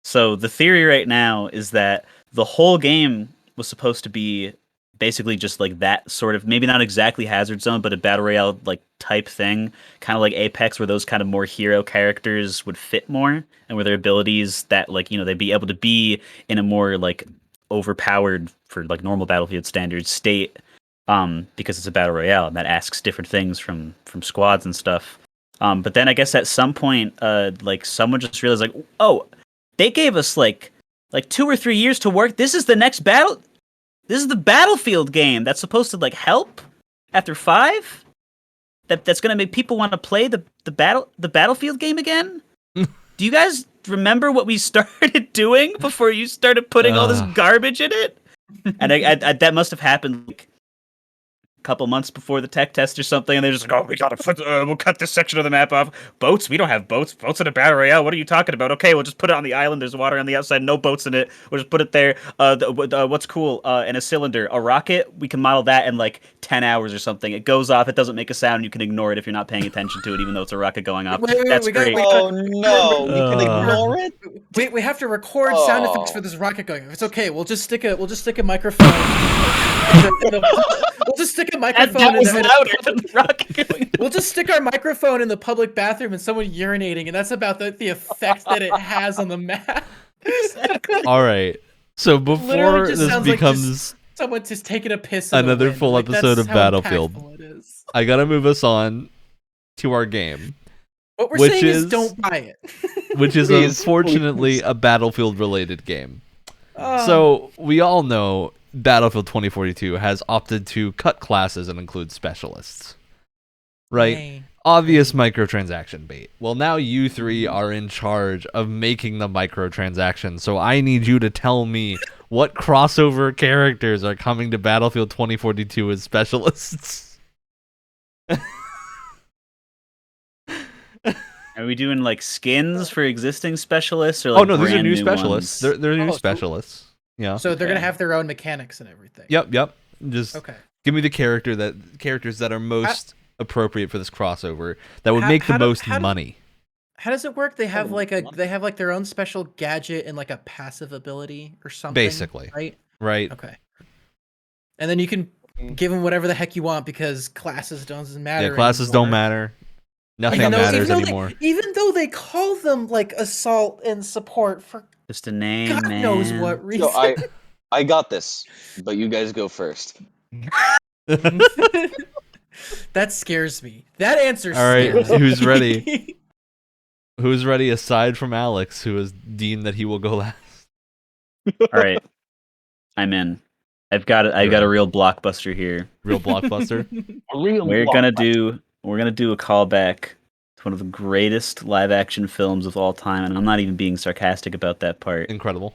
So the theory right now is that the whole game was supposed to be basically just like that sort of, maybe not exactly Hazard Zone, but a battle royale like type thing, kind of like Apex, where those kind of more hero characters would fit more, and where their abilities that like they'd be able to be in a more like overpowered for like normal Battlefield standards state, because it's a battle royale and that asks different things from squads and stuff. But then I guess at some point, like someone just realized like, oh, they gave us like 2 or 3 years to work. This is the next battle. This is the Battlefield game that's supposed to like help after 5. That's gonna make people want to play the Battlefield game again. Do you guys remember what we started doing before you started putting all this garbage in it? And I that must have happened like couple months before the tech test or something, and they're just like, oh, we gotta we'll cut this section of the map off. Boats? We don't have boats. Boats in a battle royale? What are you talking about? Okay, we'll just put it on the island. There's water on the outside. No boats in it. We'll just put it there. What's cool? In a cylinder, a rocket. We can model that in like 10 hours or something. It goes off. It doesn't make a sound. You can ignore it if you're not paying attention to it, even though it's a rocket going off. That's great. Oh no! You can ignore it. We have to record sound effects for this rocket going off. It's okay. We'll just stick a microphone. We'll just stick a microphone. That was louder than the rocket going. We'll just stick our microphone in the public bathroom and someone urinating, and that's about the effect that it has on the map. All right. So before Literally just this sounds like becomes someone just taking a piss in another the wind. full Like, episode that's of how Battlefield, impactful it is. I gotta move us on to our game, What we're which saying is is- don't buy it. which is Please, unfortunately please. a Battlefield related game. So we all know Battlefield 2042 has opted to cut classes and include specialists. Right? Yay. Obvious microtransaction bait. Well, now you three are in charge of making the microtransactions, so I need you to tell me what crossover characters are coming to Battlefield 2042 as specialists. Are we doing like skins for existing specialists or like Oh no, these are brand new new specialists. ones? They're new Oh, so- specialists. Yeah. So they're Okay. gonna have their own mechanics and everything. Yep. Just Okay. give me the characters that are most appropriate for this crossover that would How- make the how do- most how do- money. How does it work? They have Oh, like a money. they have like their own special gadget and like a passive ability or something. Basically. Right? Right? Okay. And then you can give them whatever the heck you want because classes doesn't matter. Yeah, classes anymore. don't matter. Nothing Even though- matters even though anymore. even though they call them like assault and support for Just a name, God man. knows what reason. So I got this, but you guys go first. That scares me. That answer All right, scares me. who's ready? Who's ready aside from Alex, who has deemed that he will go last? All right, I'm in. I've got a real blockbuster here. Real blockbuster. We're gonna do a callback to one of the greatest live action films of all time, and I'm not even being sarcastic about that part. Incredible.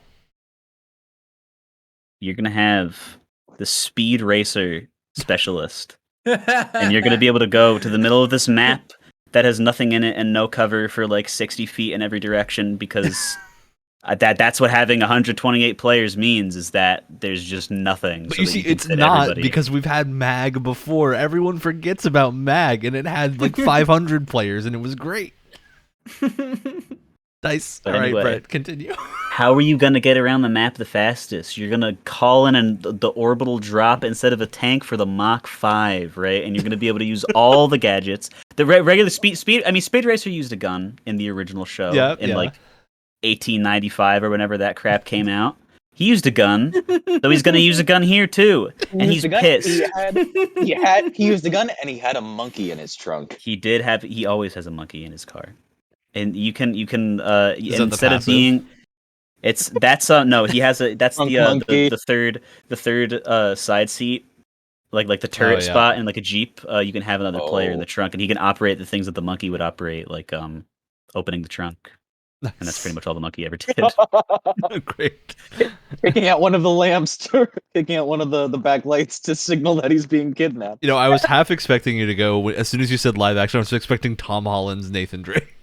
You're gonna have the Speed Racer specialist, and you're gonna be able to go to the middle of this map that has nothing in it and no cover for like 60 feet in every direction because that's what having 128 players means, is that there's just nothing. But so you that see, can it's fit not everybody. because we've had MAG before. Everyone forgets about MAG, and it had like 500 players, and it was great. Nice. But All right, anyway. Brett, continue. How are you going to get around the map the fastest? You're going to call in the orbital drop instead of a tank for the Mach 5, right? And you're going to be able to use all the gadgets. The regular Speed Racer used a gun in the original show in like 1895 or whenever that crap came out. He used a gun, so he's going to use a gun here too. And he's pissed. He used the gun and he had a monkey in his trunk. He always has a monkey in his car. And you can that the instead of passive? being no, he has that's Drunk the monkey. the third side seat, like the turret yeah. spot in like a Jeep. You can have another player in Oh. the trunk, and he can operate the things that the monkey would operate, like opening the trunk. And that's pretty much all the monkey ever did. Great. Picking out one of the lamps, picking out one of the backlights to signal that he's being kidnapped. You know, I was half expecting you to go as soon as you said live action. I was expecting Tom Holland's Nathan Drake.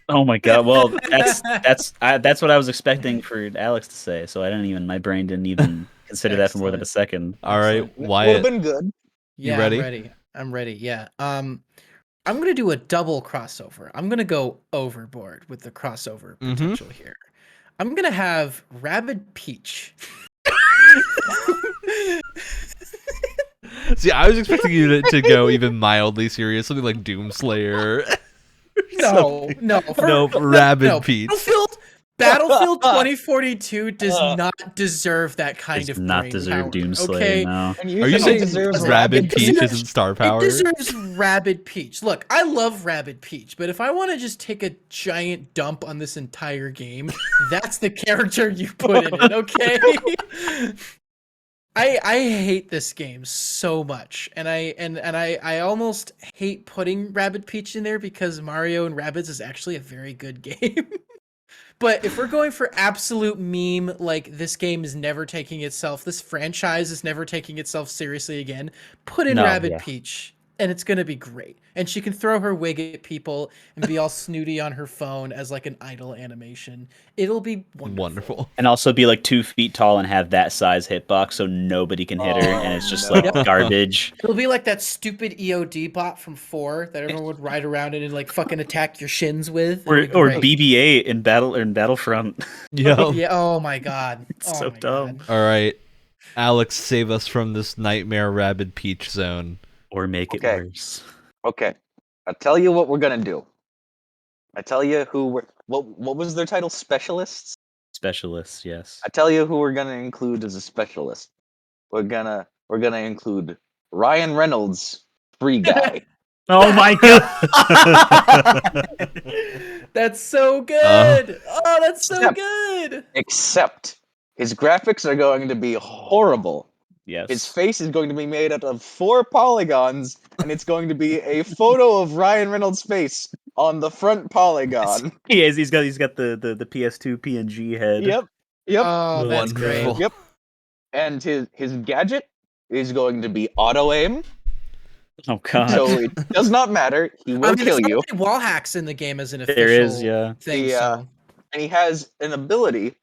Oh my god! Well, that's what I was expecting for Alex to say. So my brain didn't even consider that for more than a second. All right, Would have Wyatt. been good. Yeah, ready? I'm ready. Yeah. I'm gonna do a double crossover. I'm gonna go overboard with the crossover Mhm. potential here. I'm gonna have Rabid Peach. See, I was expecting you to go even mildly serious, something like Doomslayer. No, Rabid Peach. Battlefield 2042 does not deserve that kind Does of not brain deserve power, Doomslayer. okay? No. And Are you think saying it deserves Rabid it Peach deserves- isn't star power? It deserves Rabid Peach. Look, I love Rabid Peach, but if I want to just take a giant dump on this entire game, that's the character you put in it, okay? I hate this game so much, and I almost hate putting Rabid Peach in there because Mario and Rabbids is actually a very good game. But if we're going for absolute meme, like this game is never taking itself, this franchise is never taking itself seriously again, put in No, Rabid yeah. Peach, and it's gonna be great. And she can throw her wig at people and be all snooty on her phone as like an idle animation. It'll be wonderful. And also be like 2 feet tall and have that size hitbox so nobody can hit her, and it's just like garbage. It'll be like that stupid EOD bot from 4 that everyone would ride around in and like fucking attack your shins with. Or It'd be great. BB-8 in Battlefront. Yo. Yeah. Oh my god. It's Oh so my dumb. God. All right, Alex, save us from this nightmare Rabid Peach zone. Or make it Okay. worse. Okay, I'll tell you what we're gonna do. I tell you who we're what was their title? Specialists. Specialists, yes. I tell you who we're gonna include as a specialist. We're gonna include Ryan Reynolds, Free Guy. Oh my god! That's so good. Oh, that's so Except- good. Except his graphics are going to be horrible Yes. His face is going to be made out of 4 polygons, and it's going to be a photo of Ryan Reynolds' face on the front polygon. He is. He's got the PS2 PNG head. Yep. Yep. Oh, that's great. Wonderful. Yep. And his gadget is going to be auto aim, Oh god. so it does not matter. He will kill there's you. already wall hacks in the game as an official There is, yeah. thing. The, So And he has an ability.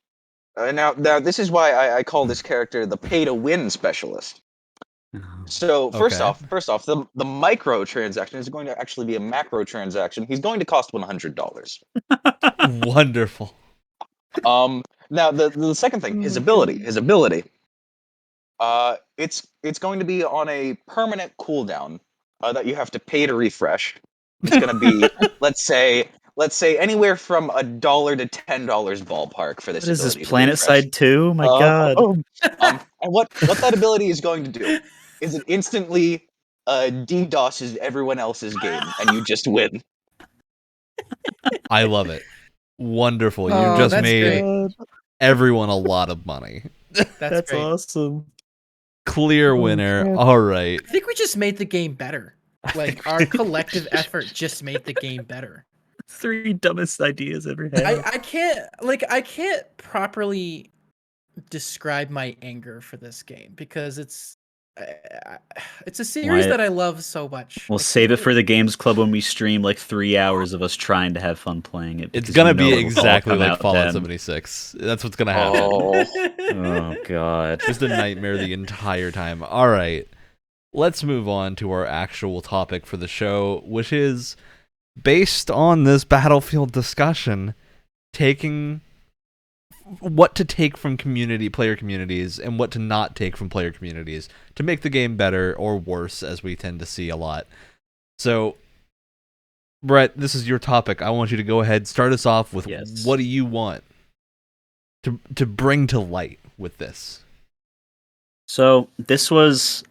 Now this is why I call this character the pay-to-win specialist. So first Okay. off, the micro transaction is going to actually be a macro transaction. He's going to cost $100. Wonderful. Now the second thing, his ability. It's going to be on a permanent cooldown that you have to pay to refresh. It's going to be let's say anywhere from $1 to $10 ballpark for this. What is this, ability to Planet refresh. Side 2? My god. And what that ability is going to do is it instantly DDoSes everyone else's game, and you just win. I love it. Wonderful. You Oh, just that's made great. everyone a lot of money. that's great. awesome. Clear winner. All right. I think we just made the game better. Like our collective effort just made the game better. 3 dumbest ideas ever had. I can't properly describe my anger for this game because it's a series Why- that I love so much. We'll Like, save it for the Games Club when we stream like 3 hours of us trying to have fun playing it. It's because gonna you know be it will all exactly come like out Fallout then. 76. That's what's gonna happen. Oh, Oh god. Just a nightmare the entire time. All right. Let's move on to our actual topic for the show, which is based on this Battlefield discussion, taking what to take from player communities and what to not take from player communities to make the game better or worse, as we tend to see a lot. So, Brett, this is your topic. I want you to go ahead, start us off with Yes. what do you want to bring to light with this? So this was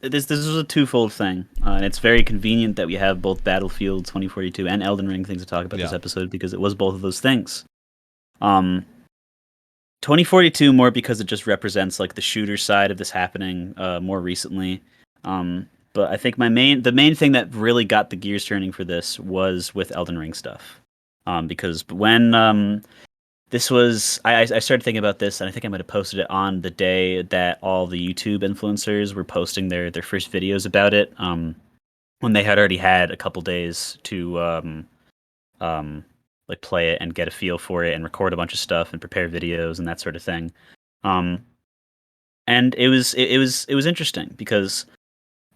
this was a twofold thing, and it's very convenient that we have both Battlefield 2042 and Elden Ring things to talk about this Yeah. episode because it was both of those things. 2042 more because it just represents like the shooter side of this happening more recently. But I think the main thing that really got the gears turning for this was with Elden Ring stuff. Because when this was, I started thinking about this, and I think I might have posted it on the day that all the YouTube influencers were posting their first videos about it. When they had already had a couple days to like play it and get a feel for it and record a bunch of stuff and prepare videos and that sort of thing. And it was interesting because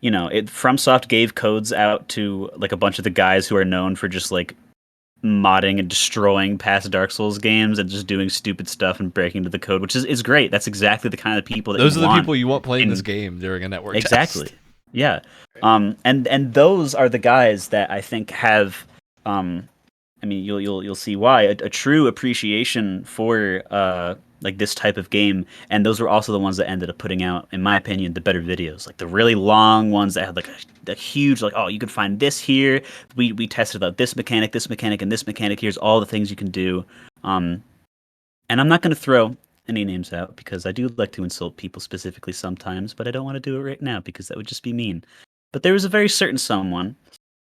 FromSoft gave codes out to like a bunch of the guys who are known for just like modding and destroying past Dark Souls games and just doing stupid stuff and breaking into the code, which is great. That's exactly the kind of people that Those you are the want people you want playing in- this game during a network exactly. test. Yeah. And those are the guys that I think have I mean, you'll see why a true appreciation for like this type of game, and those were also the ones that ended up putting out, in my opinion, the better videos, like the really long ones that had like a huge like, oh, you could find this here. We tested out this mechanic, and this mechanic. Here's all the things you can do. And I'm not going to throw any names out because I do like to insult people specifically sometimes, but I don't want to do it right now because that would just be mean. But there was a very certain someone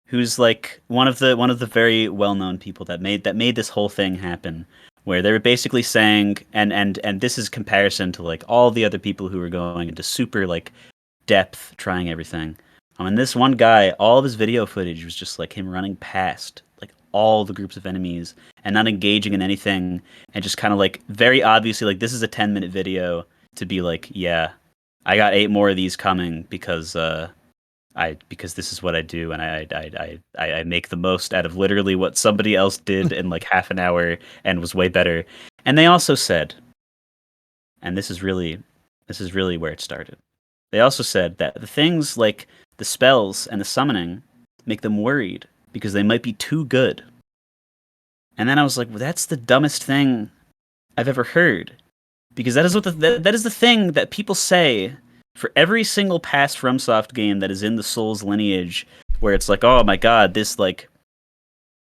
who's like one of the very well-known people that made this whole thing happen, where they were basically saying, and this is comparison to like all the other people who were going into super like depth trying everything. And this one guy, all of his video footage was just like him running past like all the groups of enemies and not engaging in anything, and just kind of like very obviously like this is a 10-minute video to be like, yeah, I got 8 more of these coming because this is what I do, and I make the most out of literally what somebody else did in like half an hour and was way better. And they also said, and this is really where it started. They also said that the things like the spells and the summoning make them worried because they might be too good. And then I was like, well, that's the dumbest thing I've ever heard, because that is what that is the thing that people say for every single past FromSoft game that is in the Souls lineage, where it's like, oh my god, this like,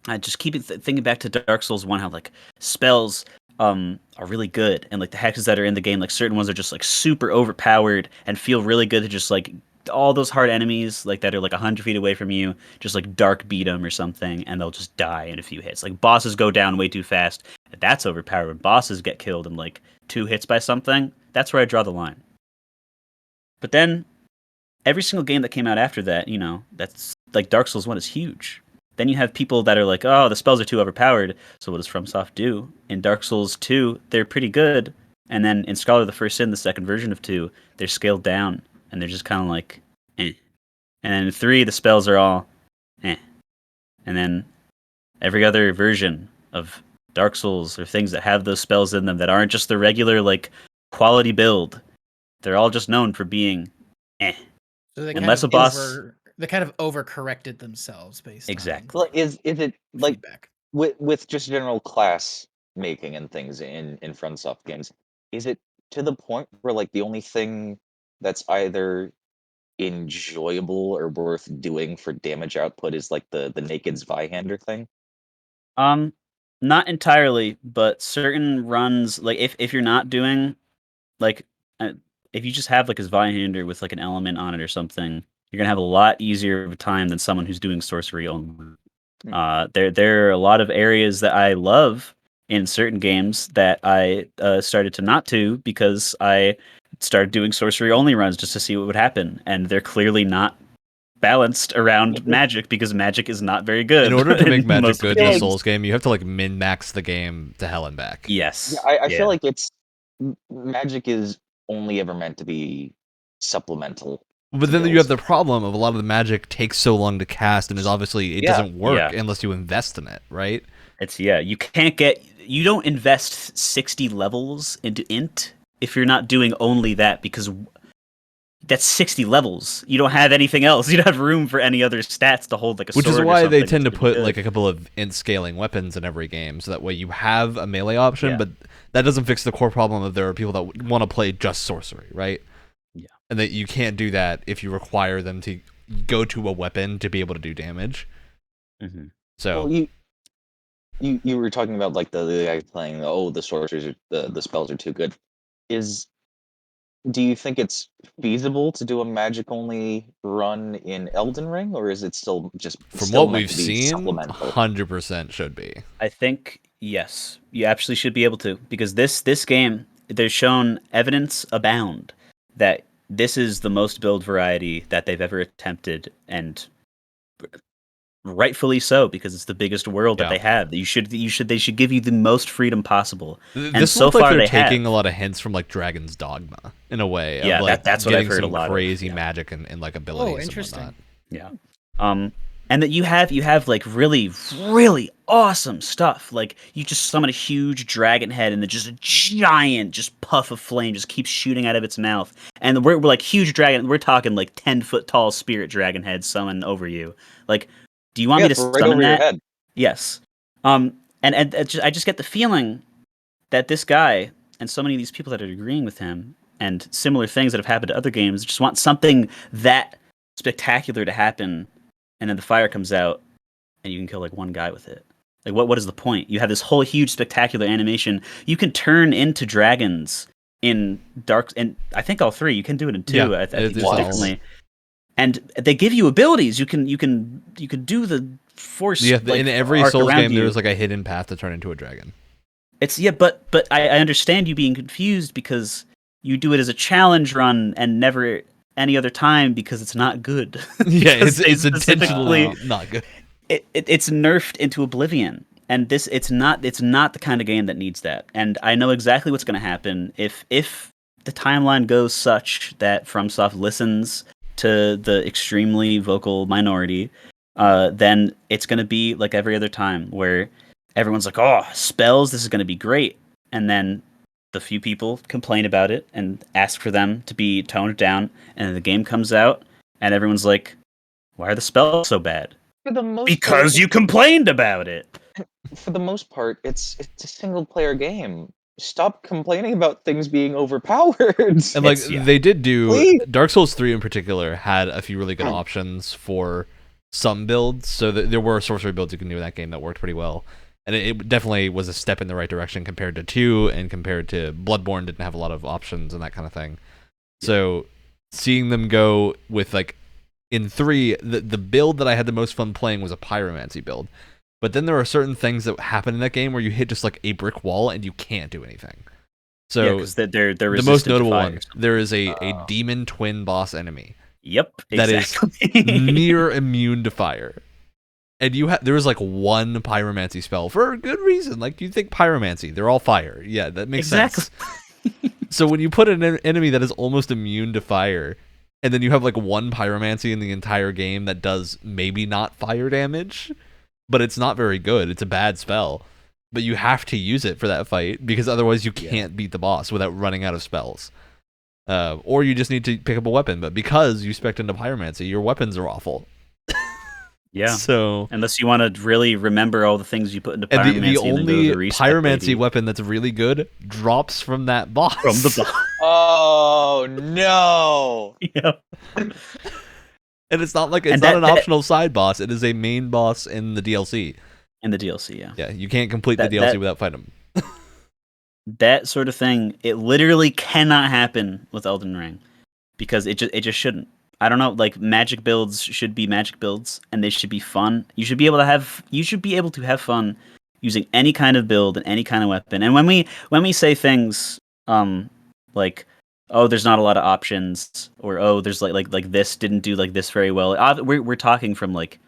I just keep thinking back to Dark Souls 1, how like spells are really good, and like the hexes that are in the game, like certain ones are just like super overpowered and feel really good to just like all those hard enemies like that are like 100 feet away from you, just like dark beat them or something, and they'll just die in a few hits. Like bosses go down way too fast. That's overpowered. When bosses get killed in like 2 hits by something, that's where I draw the line. But then every single game that came out after that, you know, that's like Dark Souls 1 is huge. Then you have people that are like, oh, the spells are too overpowered. So what does FromSoft do? In Dark Souls 2, they're pretty good. And then in Scholar of the First Sin, the second version of 2, they're scaled down. And they're just kind of like, eh. And then in 3, the spells are all, eh. And then every other version of Dark Souls are things that have those spells in them that aren't just the regular, like, quality build. They're all just known for being, eh. So they Unless kind a of boss... they kind of overcorrected themselves based Exactly. Well, is it on like feedback. with just general class making and things in FromSoft games? Is it to the point where like the only thing that's either enjoyable or worth doing for damage output is like the naked Zweihander thing? Um, Not entirely, but certain runs, like if you're not doing like if you just have like a Zweihander with like an element on it or something, you're gonna have a lot easier of a time than someone who's doing sorcery only. Hmm. There are a lot of areas that I love in certain games that I started to not do because I started doing sorcery only runs just to see what would happen, and they're clearly not balanced around magic because magic is not very good. In order to make in magic most good in a games. Souls game, you have to like min max the game to hell and back. Yeah, Yes. I feel like it's magic is only ever meant to be supplemental. But to then you have builds. the problem of a lot of the magic takes so long to cast, and is obviously it Yeah. doesn't work Yeah. unless you invest in it, right? You don't invest 60 levels into int if you're not doing only that, because that's 60 levels. You don't have anything else. You don't have room for any other stats to hold like a Which sword is or why they something tend to that's pretty put like good. a couple of int scaling weapons in every game, so that way you have a melee option, Yeah. but that doesn't fix the core problem of there are people that want to play just sorcery, right? Yeah. And that you can't do that if you require them to go to a weapon to be able to do damage. Mhm. So Well, you were talking about like the guy playing the sorceries are the spells are too good. Do you think it's feasible to do a magic only run in Elden Ring, or is it still from what meant we've to be seen, supplemental? 100% should be. I think yes, you absolutely should be able to, because this game, there's shown evidence abound that this is the most build variety that they've ever attempted, and rightfully so, because it's the biggest world that Yeah. they have. They should give you the most freedom possible. And This so looks like far they're they taking have. a lot of hints from like Dragon's Dogma in a way of Yeah, like that's what I've getting heard a some lot of, crazy yeah. magic and like abilities. Oh, interesting. And Yeah. And that you have like really, really awesome stuff. Like you just summon a huge dragon head, and then just a giant just puff of flame just keeps shooting out of its mouth. And we're like huge dragon. We're talking like 10-foot tall spirit dragon head summon over you. Like, do you want Yeah, me to it's right summon over your that? head. Yes. And I just get the feeling that this guy and so many of these people that are agreeing with him and similar things that have happened to other games just want something that spectacular to happen, and then the fire comes out and you can kill like one guy with it. Like what is the point? You have this whole huge spectacular animation. You can turn into dragons in Dark, and I think all 3. You can do it in 2. Yeah, I think it's all- differently. And they give you abilities. You can do the force. yeah, like, in every arc Souls around game, you. there's like a hidden path to turn into a dragon. It's but I understand you being confused because you do it as a challenge run and never any other time because it's not good. Yeah, Because they it's intentionally not good. it's nerfed into oblivion, and it's not the kind of game that needs that. And I know exactly what's going to happen if the timeline goes such that FromSoft listens to the extremely vocal minority. Then it's going to be like every other time where everyone's like, "Oh, spells! This is going to be great," and then the few people complain about it and ask for them to be toned down, and then the game comes out, and everyone's like, "Why are the spells so bad?" For the most Because you complained about it. for the most part, it's a single player game. Stop complaining about things being overpowered. And like Yeah. they did do Please. Dark Souls 3 in particular had a few really good Hmm. options for some builds. So there were sorcery builds you can do in that game that worked pretty well. And it definitely was a step in the right direction compared to 2 and compared to Bloodborne didn't have a lot of options and that kind of thing. So seeing them go with like in 3, the build that I had the most fun playing was a pyromancy build. But then there are certain things that happen in that game where you hit just like a brick wall and you can't do anything. So because they're the most resistant to notable fire. one, there is a demon twin boss enemy Yep, that is exactly. near immune to fire. And there was like one pyromancy spell for a good reason. Like you think pyromancy, they're all fire. Yeah, that makes sense. So when you put an enemy that is almost immune to fire, and then you have like one pyromancy in the entire game that does maybe not fire damage, but it's not very good. It's a bad spell. But you have to use it for that fight because otherwise you can't beat the boss without running out of spells. Or you just need to pick up a weapon. But because you spec'd into pyromancy, your weapons are awful. Yeah. So unless you want to really remember all the things you put into pyromancy, and the only then go to reset, pyromancy baby. weapon that's really good drops from that boss. From the boss. Oh no! Yep. And it's not like it's And not that- an optional side boss. It is a main boss in the DLC. In the DLC, yeah. Yeah, you can't complete the DLC without fighting him. That sort of thing, it literally cannot happen with Elden Ring because it just shouldn't. I don't know, like magic builds should be magic builds and they should be fun. You should be able to have fun using any kind of build and any kind of weapon. And when we say things like, oh, there's not a lot of options, or oh, there's like this didn't do like this very well. We're talking from like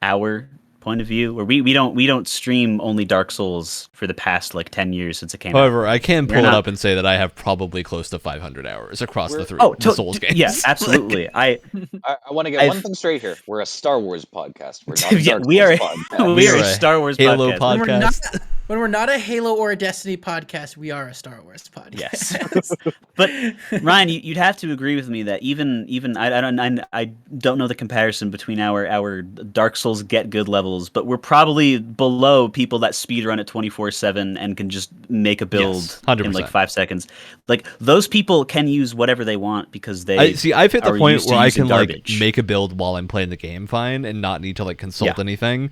our point of view, where we don't stream only Dark Souls for the past like 10 years since it came out. However, I can pull We're it not- up and say that I have probably close to 500 hours across the Souls games. Yeah, absolutely. I want to get one thing straight here. We're a Star Wars podcast. We're not a Yeah, Dark we Souls are- podcast. we are You're a a Star Wars Halo podcast. When we're not a Halo or a Destiny podcast, we are a Star Wars podcast. Yes. But Ryan, you'd have to agree with me that even I don't know the comparison between our Dark Souls get good levels, but we're probably below people that speedrun at 24/7 and can just make a build Yes, 100%. in like 5 seconds. Like those people can use whatever they want because they I've hit the are point used to where I using can like garbage. make a build while I'm playing the game fine and not need to like consult Yeah. anything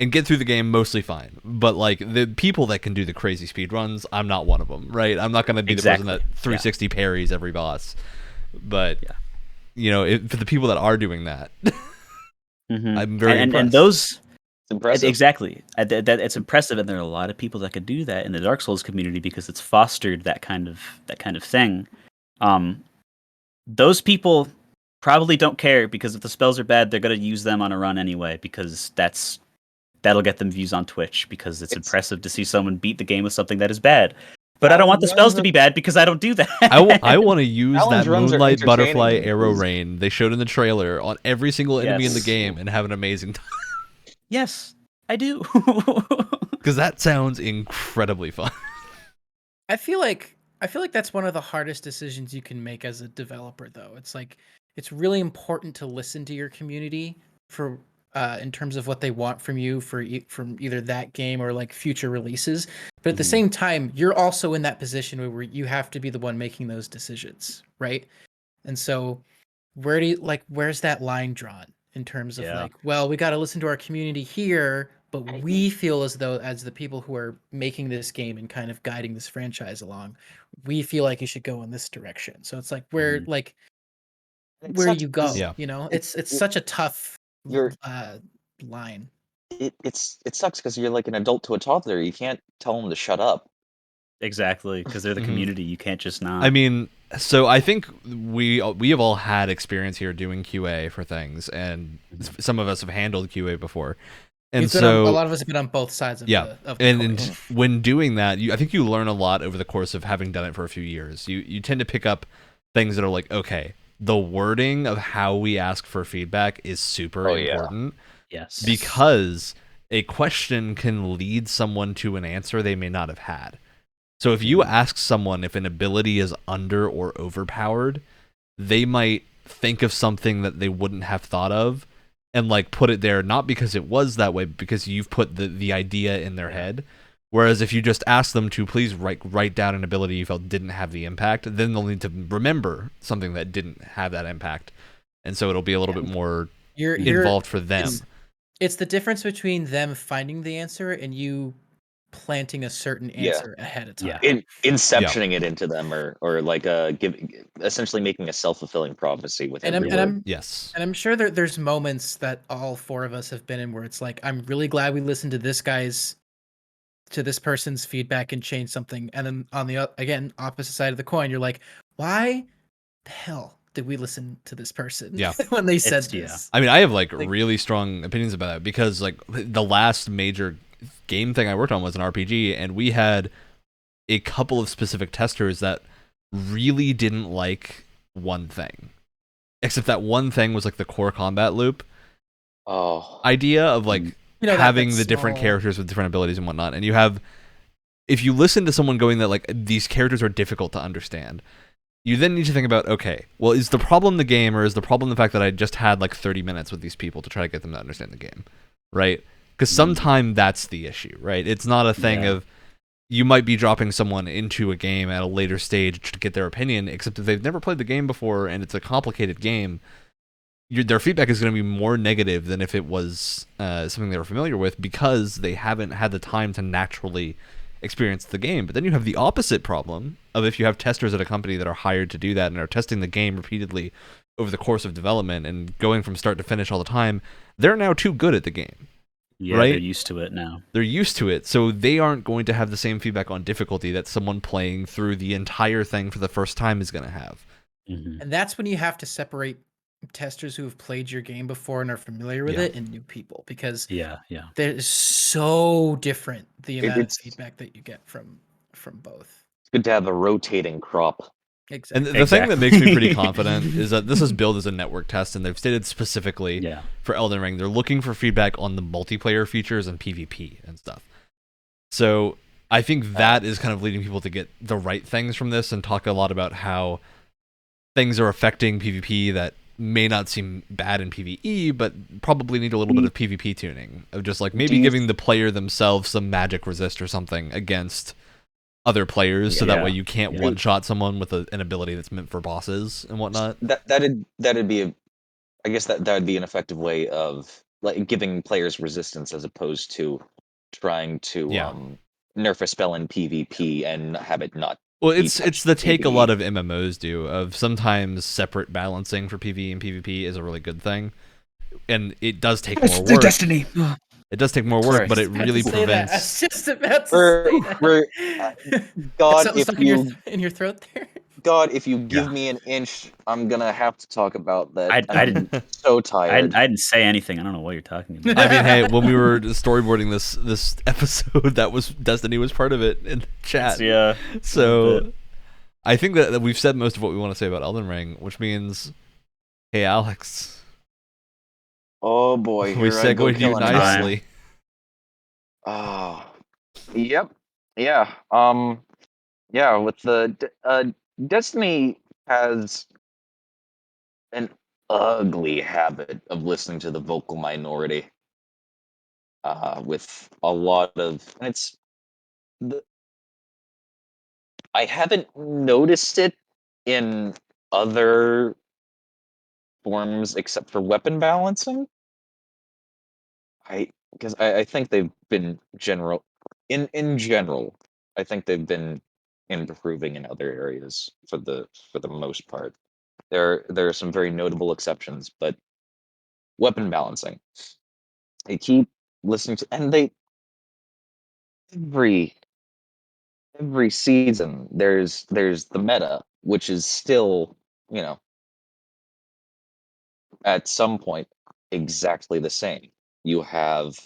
and get through the game mostly fine. But like the people that can do the crazy speed runs, I'm not one of them, right? I'm not going to be Exactly. the person that 360 parries every boss. But Yeah. you know, for the people that are doing that, Mhm. I'm very and impressed. those It's impressive. exactly that it's impressive, and there are a lot of people that could do that in the Dark Souls community because it's fostered that kind of thing. Those people probably don't care because if the spells are bad, they're gonna use them on a run anyway because that'll get them views on Twitch because it's impressive to see someone beat the game with something that is bad. But I don't want the spells to be bad because I don't do that. I want to use Alan's that runs are Moonlight Butterfly entertaining. Arrow Rain they showed in the trailer on every single enemy in the Yes. game and have an amazing time. Yes, I do. Because that sounds incredibly fun. I feel like that's one of the hardest decisions you can make as a developer, though. It's like it's really important to listen to your community for in terms of what they want from you from either that game or like future releases. But at the same time, you're also in that position where you have to be the one making those decisions, right? And so where's that line drawn in terms of Yeah. like, well, we got to listen to our community here, but we feel as though as the people who are making this game and kind of guiding this franchise along, we feel like you should go in this direction. So it's like where Mhm. like It where sucks you go, because Yeah. you know? It's- It's such a tough You're- line. It sucks because you're like an adult to a toddler. You can't tell them to shut up. Exactly, because they're the Mhm. community. You can't just not. I mean, so I think we have all had experience here doing QA for things, and some of us have handled QA before, and We've been on- so a lot of us have been on both sides of yeah, the and coin. when doing that, I think you learn a lot over the course of having done it for a few years. You tend to pick up things that are like, okay, the wording of how we ask for feedback is super Oh, yeah. important yes, because a question can lead someone to an answer they may not have had. So if you ask someone if an ability is under or overpowered, they might think of something that they wouldn't have thought of and like put it there, not because it was that way, but because you've put the idea in their head. Whereas if you just ask them to please write down an ability you felt didn't have the impact, then they'll need to remember something that didn't have that impact. And so it'll be a little bit more You're involved for them. It's the difference between them finding the answer and you planting a certain Yeah. answer ahead of time. Yeah. Inceptioning it into them, or like essentially making a self-fulfilling prophecy with And every I'm word. Yes. and I'm sure there's moments that all four of us have been in where it's like, I'm really glad we listened to this person's feedback and changed something. And then on the again, opposite side of the coin, you're like, why the hell did we listen to this person Yeah. when they said It's- yeah. this? I mean, I have like Like- really strong opinions about that because like the last major game thing I worked on was an RPG, and we had a couple of specific testers that really didn't like one thing. Except that one thing was like the core combat loop Oh, idea of like You know, having that the different small- characters with different abilities and whatnot. And you have, if you listen to someone going that like these characters are difficult to understand, you then need to think about, okay, well, is the problem the game, or is the problem the fact that I just had like 30 minutes with these people to try to get them to understand the game, right? Because sometimes that's the issue, right? It's not a thing Yeah. of you might be dropping someone into a game at a later stage to get their opinion, except if they've never played the game before and it's a complicated game, their feedback is going to be more negative than if it was something they were familiar with, because they haven't had the time to naturally experience the game. But then you have the opposite problem of if you have testers at a company that are hired to do that and are testing the game repeatedly over the course of development and going from start to finish all the time, they're now too good at the game. Yeah, Right? they're used to it now. They're used to it, so they aren't going to have the same feedback on difficulty that someone playing through the entire thing for the first time is going to have. Mhm. And that's when you have to separate testers who have played your game before and are familiar with Yeah. it and new people, because Yeah. there's so different the amount of it's feedback that you get from both. good to have a rotating crop. And Exactly. the thing that makes me pretty Exactly. confident is that this is billed as a network test, and they've stated specifically Yeah. for Elden Ring, they're looking for feedback on the multiplayer features and PvP and stuff. So I think that is kind of leading people to get the right things from this and talk a lot about how things are affecting PvP that may not seem bad in PvE, but probably need a little bit of PvP tuning, of just like maybe you- giving the player themselves some magic resist or something against other players, so that Yeah. way you can't Yeah. one-shot someone with an ability that's meant for bosses and whatnot. That'd be I guess that would be an effective way of like giving players resistance as opposed to trying to Yeah. nerf a spell in PvP and have it not. Well, be it's touched the in take a PvE. lot of MMOs do, of sometimes separate balancing for PvE and PvP is a really good thing, and it does take more work. Destiny. It does take more work, but it About to really say that. I prevents. was just about to We're- say that. we're- Got God, something if stuck you in your throat there. God, if you give Yeah. me an inch, I'm gonna have to talk about that. I I'm didn't- so I tired. didn't say anything. I don't know what you're talking about. I mean, hey, when we were storyboarding this episode, that was Destiny was part of it in the chat. Yeah. So I think that we've said most of what we want to say about Elden Ring, which means, hey, Alex, Oh boy, we here I go segued you killing time. nicely. Oh, yep, yeah. Yeah. With Destiny has an ugly habit of listening to the vocal minority. With a lot of, and it's the, I haven't noticed it in other forms except for weapon balancing. I think they've been in general. I think they've been improving in other areas for the most part. There are some very notable exceptions, but weapon balancing. They keep listening to, and they every every season there's the meta, which is still, you know, at some point exactly the same. You have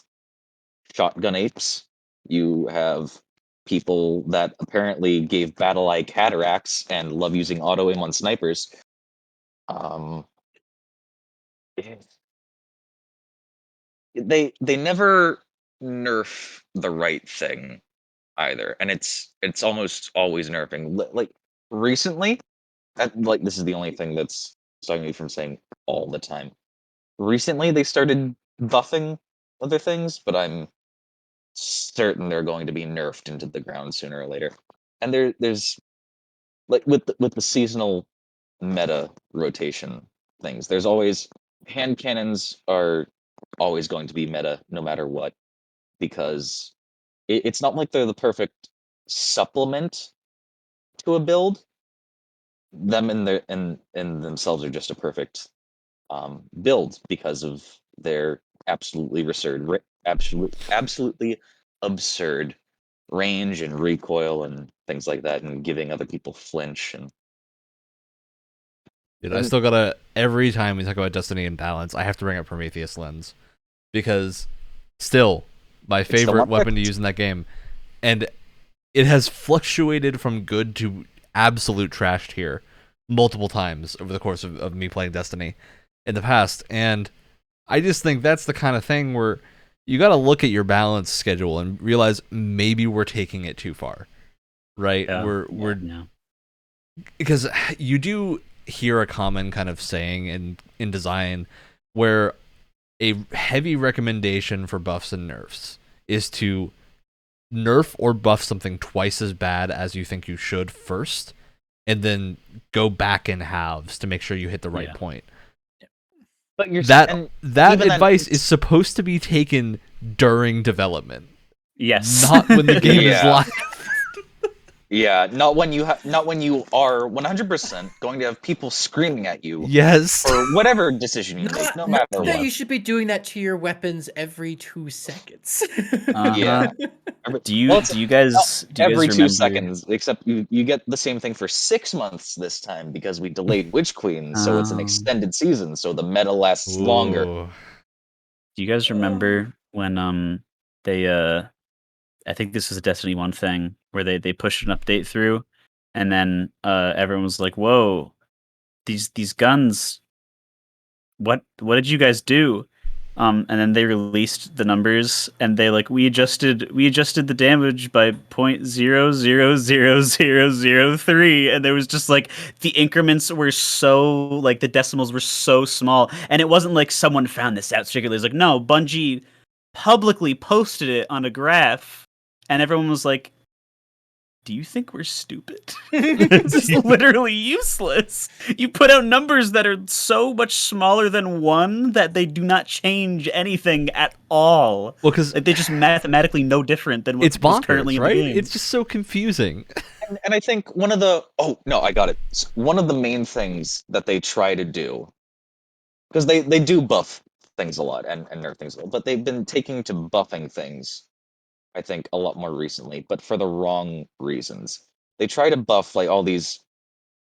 shotgun apes. You have people that apparently gave battle eye cataracts and love using auto aim on snipers. Um, they never nerf the right thing either, and it's almost always nerfing. Like recently, like this is the only thing that's stopping me from saying all the time. Recently, they started buffing other things, but I'm certain they're going to be nerfed into the ground sooner or later. And there's like with the seasonal meta rotation things, there's always hand cannons are always going to be meta no matter what, because it's not like they're the perfect supplement to a build. Them in themselves are just a perfect build because of their absolutely absurd range and recoil and things like that, and giving other people flinch Dude, I still gotta, every time we talk about Destiny and balance, I have to bring up Prometheus Lens. Because, still, my favorite weapon to use in that game. And it has fluctuated from good to absolute trash tier multiple times over the course of me playing Destiny in the past. And I just think that's the kind of thing where you gotta look at your balance schedule and realize maybe we're taking it too far. Right? Yeah. Because you do hear a common kind of saying in design where a heavy recommendation for buffs and nerfs is to nerf or buff something twice as bad as you think you should first, and then go back in halves to make sure you hit the right point. But that advice is supposed to be taken during development. Yes. Not when the game is live. Yeah, not when you are 100% going to have people screaming at you. Yes. For whatever decision you make, no matter what. You should be doing that to your weapons every 2 seconds. Yeah. Do you guys every 2 remember... seconds? Except you get the same thing for 6 months this time because we delayed Witch Queen, so it's an extended season, so the meta lasts longer. Do you guys remember when they I think this was a Destiny 1 thing where they pushed an update through, and then everyone was like, "Whoa, these guns! What did you guys do?" And then they released the numbers, and they we adjusted the damage by 0.000003, and there was just the increments were so the decimals were so small, and it wasn't like someone found this out strictly. It was no, Bungie publicly posted it on a graph. And everyone was like, "Do you think we're stupid? This is literally useless. You put out numbers that are so much smaller than 1 that they do not change anything at all. Well, because they're just mathematically no different than what's currently in the game. It's just so confusing." And I think one of the I got it. One of the main things that they try to do, because they do buff things a lot and nerf things a lot, but they've been taking to buffing things, I think, a lot more recently, but for the wrong reasons. They try to buff all these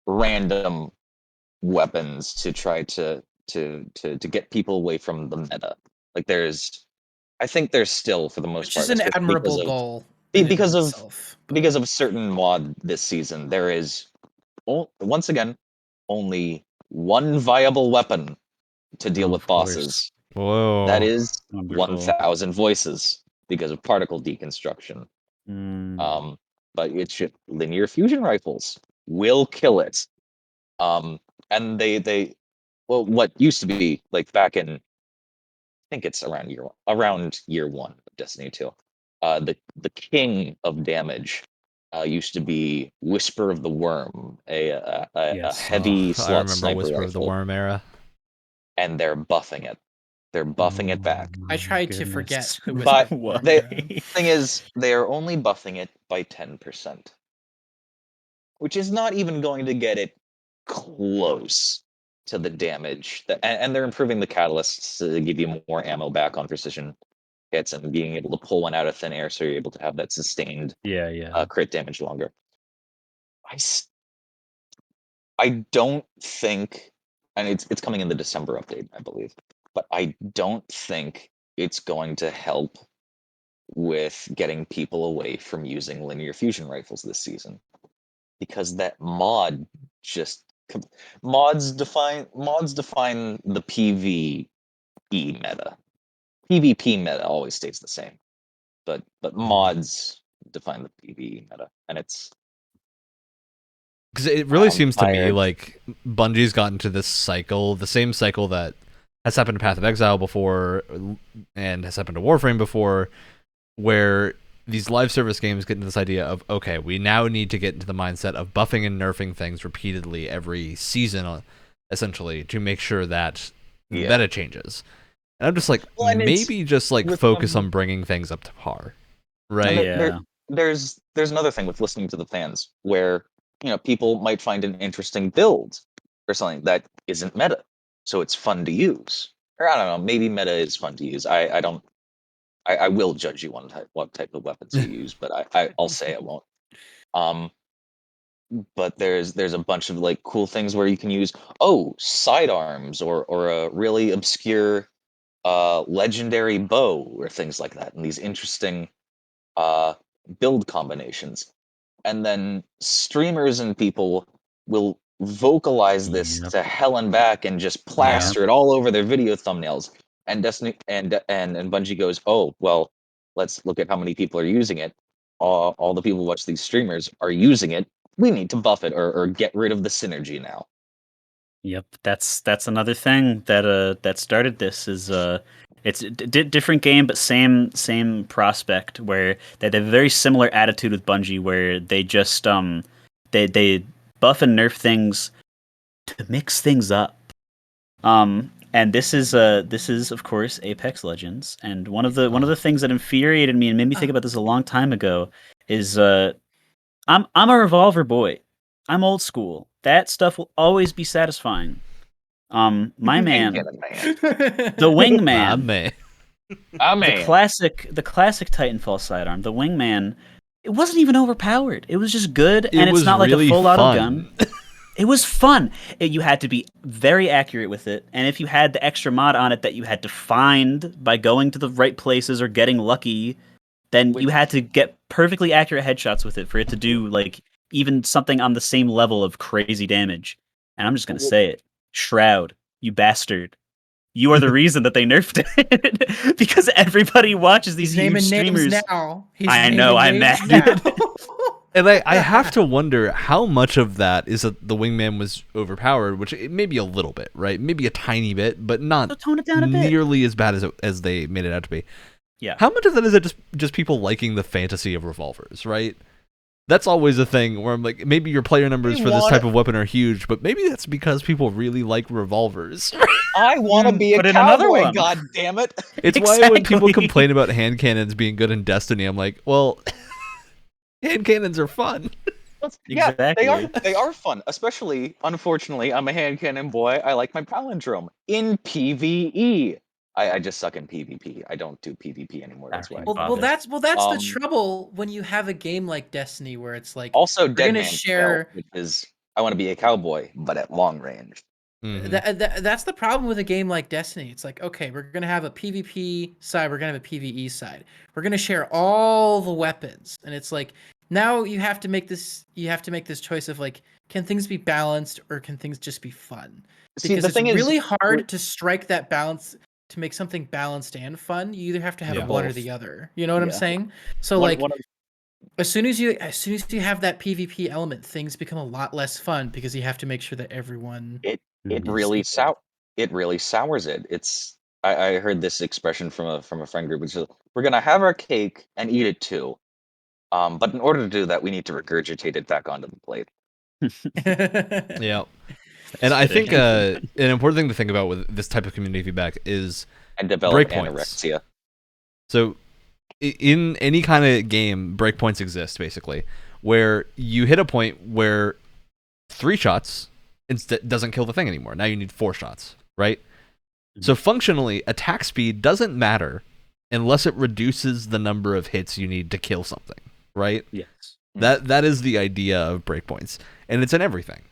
random weapons to try to get people away from the meta. I think there's still, for the most part, which is an admirable goal because of certain mod this season. There is once again only one viable weapon to deal with bosses. Whoa. That is 1,000 voices. Because of particle deconstruction. But it's just linear fusion rifles will kill it. And they what used to be back in, I think it's around year 1 of Destiny 2. The king of damage used to be Whisper of the Worm, a heavy slot sniper Whisper rifle. of the Worm era. And they're buffing it. They're buffing it back. I tried to forget. But the thing is, they are only buffing it by 10%, which is not even going to get it close to the damage. And they're improving the catalysts to give you more ammo back on precision hits and being able to pull one out of thin air, so you're able to have that sustained crit damage longer. I don't think, and it's coming in the December update, I believe, but I don't think it's going to help with getting people away from using linear fusion rifles this season, because that mods define the PvE meta. PvP meta always stays the same, but mods define the PvE meta, and it's because it really seems to me like Bungie's gotten to this cycle, the same cycle that has happened to Path of Exile before and has happened to Warframe before, where these live service games get into this idea of, okay, we now need to get into the mindset of buffing and nerfing things repeatedly every season, essentially, to make sure that meta changes. And I'm just like, maybe just focus on bringing things up to par. right? Yeah. There's another thing with listening to the fans where people might find an interesting build or something that isn't meta, so it's fun to use. Or I don't know, maybe meta is fun to use. I don't. I will judge you on what type of weapons you use, but I'll say I won't. Um, but there's a bunch of like cool things where you can use sidearms or a really obscure legendary bow or things like that, and these interesting uh build combinations. And then streamers and people will vocalize this Yep. to hell and back and just plaster it all over their video thumbnails. And Destiny and Bungie goes, oh well, let's look at how many people are using it. All the people who watch these streamers are using it. We need to buff it or get rid of the synergy now. Yep, that's another thing that started this is it's a different game but same prospect where they have a very similar attitude with Bungie where they just they buff and nerf things to mix things up. And this is of course Apex Legends, and one of the things that infuriated me and made me think about this a long time ago is I'm a revolver boy. I'm old school. That stuff will always be satisfying. My man, the wingman, man. the classic Titanfall sidearm, the wingman. It wasn't even overpowered. It was just good, and it's not really like a full auto fun. gun. It was fun. You had to be very accurate with it, and if you had the extra mod on it that you had to find by going to the right places or getting lucky, then you had to get perfectly accurate headshots with it for it to do like even something on the same level of crazy damage. And I'm just gonna say it, Shroud, you bastard. You are the reason that they nerfed it because everybody watches these huge streamers. Names now. I know, I'm mad. And I have to wonder how much of that is that the wingman was overpowered, which it may be a little bit, right? Maybe a tiny bit, but not So tone it down a bit. nearly as bad as they made it out to be. Yeah. How much of that is it just people liking the fantasy of revolvers, right? That's always a thing where I'm like, maybe your player numbers for this type of weapon are huge, but maybe that's because people really like revolvers. I want to be a Put in another cowboy, one. god damn it. It's why when people Exactly. complain about hand cannons being good in Destiny, I'm like, well, hand cannons are fun. Yeah, Exactly. they are fun. Especially, unfortunately, I'm a hand cannon boy. I like my palindrome in PvE. I just suck in PvP. I don't do PvP anymore. That's why. Well, that's the Um, trouble when you have a game like Destiny where it's like Also, we're Dead gonna Man's share. Tale, which is I want to be a cowboy, but at long range. Mhm. That's the problem with a game like Destiny. It's like, okay, we're gonna have a PvP side, we're gonna have a PvE side. We're gonna share all the weapons, and it's like now you have to make this choice of like, can things be balanced or can things just be fun? See, Because the it's thing is, really hard to strike that balance to make something balanced and fun. You either have to have Yeah. one or Both. the other. You know what I'm Yeah. saying? So one- like one of- as soon as you have that PvP element, things become a lot less fun because you have to make sure that everyone it Mhm. really equal. it really sours it. It's I heard this expression from a friend group, which is we're gonna have our cake and eat it too. But in order to do that, we need to regurgitate it back onto the plate. Yeah. And I think Fitting. an important thing to think about with this type of community feedback is And develop breakpoints. anorexia. So in any kind of game, breakpoints exist basically, where you hit a point where 3 shots doesn't kill the thing anymore. Now you need 4 shots, right? So functionally, attack speed doesn't matter unless it reduces the number of hits you need to kill something, right? Yes. That is the idea of breakpoints, and it's in everything.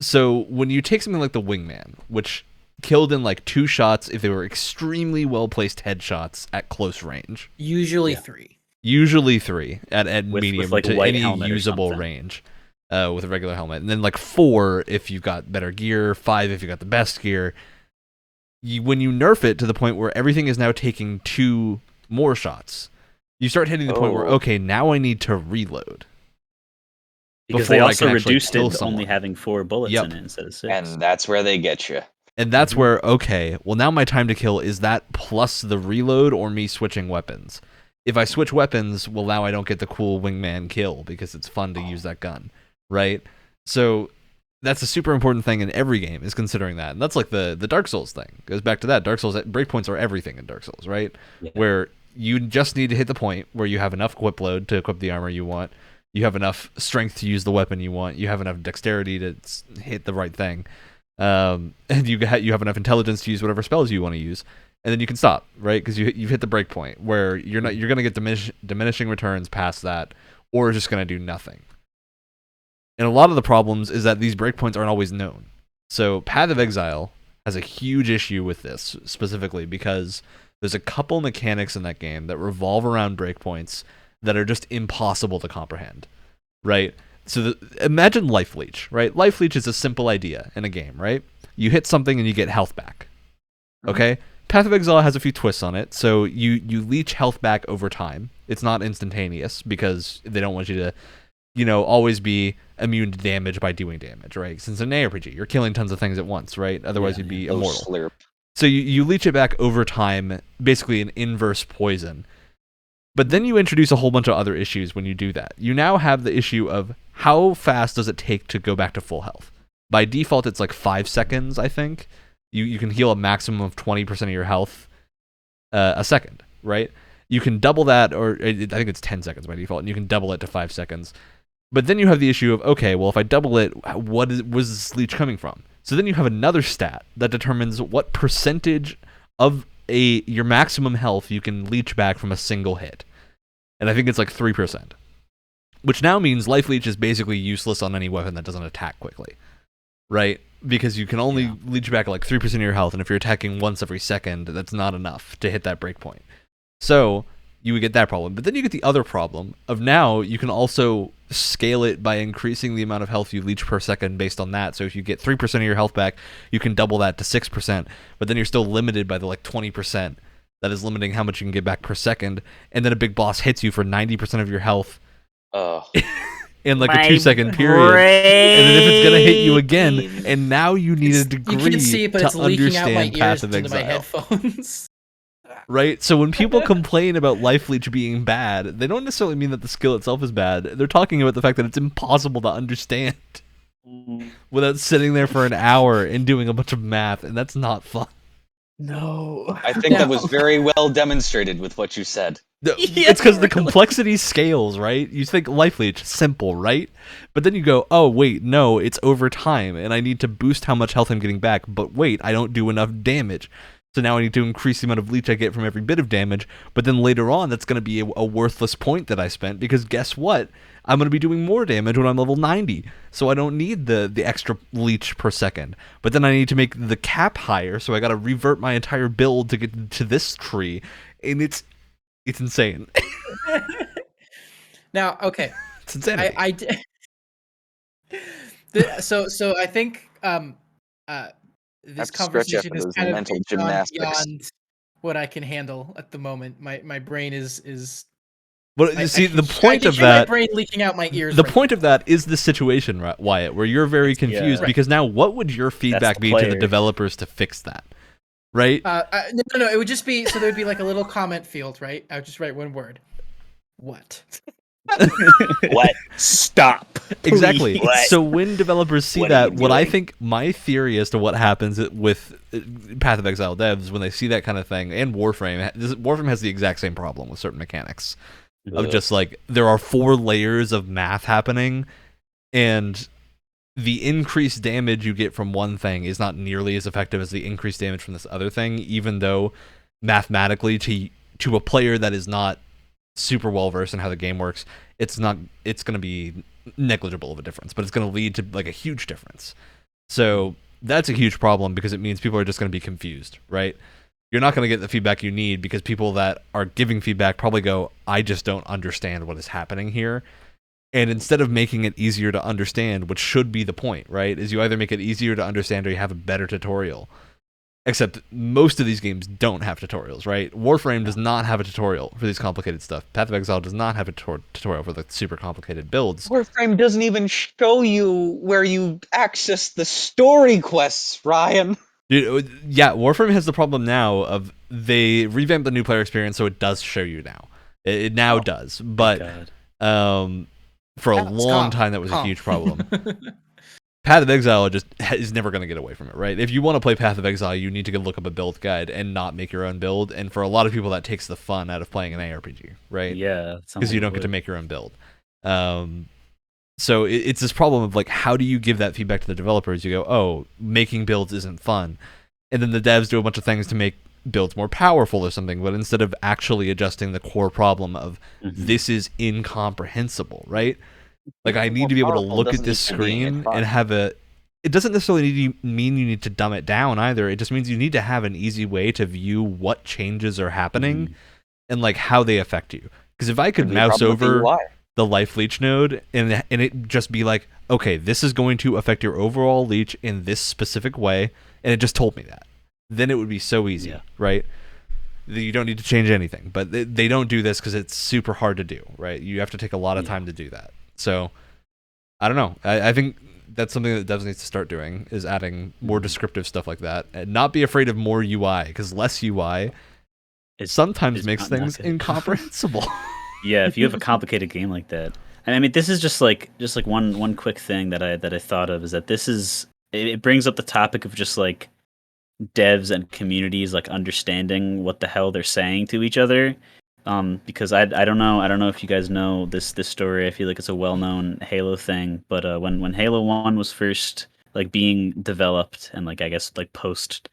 So when you take something like the wingman, which killed in like 2 shots if they were extremely well placed headshots at close range, Usually 3. usually 3 at With, medium like, to white any helmet or usable something. range with a regular helmet, and then like 4 if you've got better gear, 5 if you got the best gear. When you nerf it to the point where everything is now taking 2 more shots, you start hitting the point where, Oh. okay, now I need to reload. Because Before they I also can actually reduced kill it to only someone. having 4 bullets Yep. in it instead of 6. And that's where they get you. And that's where, okay, well, now my time to kill is that plus the reload or me switching weapons. If I switch weapons, well, now I don't get the cool wingman kill because it's fun to use that gun, right? So that's a super important thing in every game, is considering that. And that's like the Dark Souls thing. Goes back to that. Dark Souls, breakpoints are everything in Dark Souls, right? Yeah. Where you just need to hit the point where you have enough equip load to equip the armor you want, you have enough strength to use the weapon you want, you have enough dexterity to hit the right thing, and you have enough intelligence to use whatever spells you want to use, and then you can stop, right? Because you've hit the break point where you're going to get diminishing returns past that, or it's just going to do nothing. And a lot of the problems is that these breakpoints aren't always known. So Path of Exile has a huge issue with this specifically because there's a couple mechanics in that game that revolve around breakpoints that are just impossible to comprehend, right? So imagine Life Leech, right? Life Leech is a simple idea in a game, right? You hit something and you get health back, okay? Path of Exile has a few twists on it. So you leech health back over time. It's not instantaneous because they don't want you to, always be immune to damage by doing damage, right? Since in an ARPG, you're killing tons of things at once, right? Otherwise, you'd be immortal. Slurp. So you leech it back over time, basically an inverse poison. But then you introduce a whole bunch of other issues when you do that. You now have the issue of how fast does it take to go back to full health? By default, it's like 5 seconds, I think. You can heal a maximum of 20% of your health a second, right? You can double that, or I think it's 10 seconds by default, and you can double it to 5 seconds. But then you have the issue of, okay, well, if I double it, was this leech coming from? So then you have another stat that determines what percentage of your maximum health you can leech back from a single hit. And I think it's like 3%. Which now means Life Leech is basically useless on any weapon that doesn't attack quickly. Right? Because you can only leech back like 3% of your health, and if you're attacking once every second, that's not enough to hit that breakpoint. So you would get that problem. But then you get the other problem of now you can also scale it by increasing the amount of health you leech per second based on that. So if you get 3% of your health back, you can double that to 6%, but then you're still limited by the 20% that is limiting how much you can get back per second. And then a big boss hits you for 90% of your health in like a 2-second period. And then if it's going to hit you again, and now you need a degree you can't see it, but to it's leaking out my understand Path ears of into my Exile. headphones. Right? So when people complain about Life Leech being bad, they don't necessarily mean that the skill itself is bad. They're talking about the fact that it's impossible to understand without sitting there for an hour and doing a bunch of math, and that's not fun. No. I think that was very well demonstrated with what you said. It's because the complexity scales, right? You think Life Leech, simple, right? But then you go, oh, wait, no, it's over time, and I need to boost how much health I'm getting back, but wait, I don't do enough damage. So now I need to increase the amount of leech I get from every bit of damage, but then later on, that's going to be a worthless point that I spent, because guess what? I'm going to be doing more damage when I'm level 90, so I don't need the extra leech per second. But then I need to make the cap higher, so I got to revert my entire build to get to this tree, and it's insane. Now, okay. It's insanity. So I think this conversation is kind of mental gone gymnastics. beyond what I can handle at the moment. My brain is. But the point of that, my brain leaking out my ears. The point of that is the situation, Wyatt, where you're very confused because now what would your feedback be to the developers to fix that? Right? No. It would just be so there would be like a little comment field, right? I would just write one word. What? What? Stop. Exactly. What? So when developers see What that, are you what I doing? think my theory as to what happens with Path of Exile devs when they see that kind of thing, and Warframe has the exact same problem with certain mechanics of just like there are 4 layers of math happening, and the increased damage you get from one thing is not nearly as effective as the increased damage from this other thing, even though mathematically to a player that is not super well versed in how the game works, it's going to be negligible of a difference, but it's going to lead to like a huge difference. So that's a huge problem because it means people are just going to be confused, right? You're not going to get the feedback you need because people that are giving feedback probably go, I just don't understand what is happening here. And instead of making it easier to understand, which should be the point, right, is you either make it easier to understand or you have a better tutorial. Except most of these games don't have tutorials, right? Warframe does not have a tutorial for these complicated stuff. Path of Exile does not have a tutorial for the super complicated builds. Warframe doesn't even show you where you access the story quests, Ryan. Dude, yeah, Warframe has the problem now of they revamped the new player experience, so it does show you now. It now does, but for a long time that was a huge problem. Path of Exile just is never going to get away from it, right? If you want to play Path of Exile, you need to go look up a build guide and not make your own build. And for a lot of people, that takes the fun out of playing an ARPG, right? Yeah, because you don't get to make your own build. So it's this problem of like, how do you give that feedback to the developers? You go, oh, making builds isn't fun, and then the devs do a bunch of things to make builds more powerful or something, but instead of actually adjusting the core problem of this is incomprehensible, right? Like, I need to be able to look at this screen and have a... It doesn't necessarily mean you need to dumb it down either. It just means you need to have an easy way to view what changes are happening and like how they affect you. Because if I could mouse over the life leech node and it just be like, okay, this is going to affect your overall leech in this specific way, and it just told me that, then it would be so easy, right? You don't need to change anything. But they don't do this because it's super hard to do, right? You have to take a lot of time to do that. So, I don't know. I think that's something that devs needs to start doing, is adding more descriptive stuff like that. And not be afraid of more UI, because less UI sometimes makes things incomprehensible. Yeah, if you have a complicated game like that. And I mean, this is just like one quick thing that I thought of, is that it brings up the topic of just like devs and communities like understanding what the hell they're saying to each other. Because I don't know if you guys know this story. I feel like it's a well-known Halo thing, but when Halo 1 was first like being developed, and like I guess like post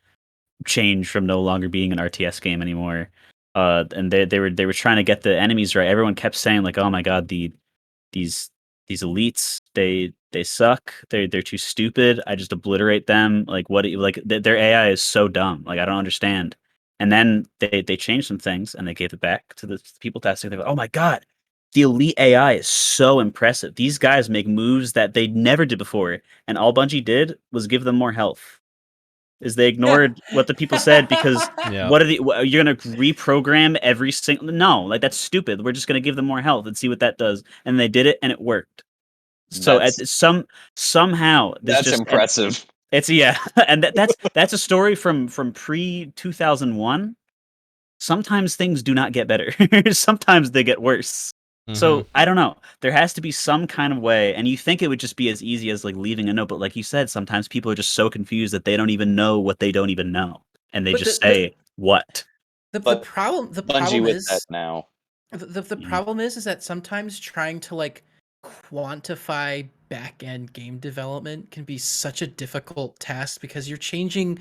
change from no longer being an RTS game anymore, and they were trying to get the enemies right. Everyone kept saying like, oh my god, these elites, they suck, they're too stupid, I just obliterate them, like their AI is so dumb, like I don't understand. And then they changed some things and they gave it back to the people testing. They go, oh my god, the elite AI is so impressive, these guys make moves that they never did before. And all Bungie did was give them more health. Is they ignored what the people said, because you're gonna reprogram every single... No, like that's stupid. We're just gonna give them more health and see what that does. And they did it, and it worked. So somehow that's impressive. It's and that's a story from pre 2001. Sometimes things do not get better. Sometimes they get worse. So I don't know. There has to be some kind of way, and you think it would just be as easy as like leaving a note, but like you said, sometimes people are just so confused that they don't even know what they don't even know, and they say what. The problem is that now. The problem is that sometimes trying to like quantify back-end game development can be such a difficult task, because you're changing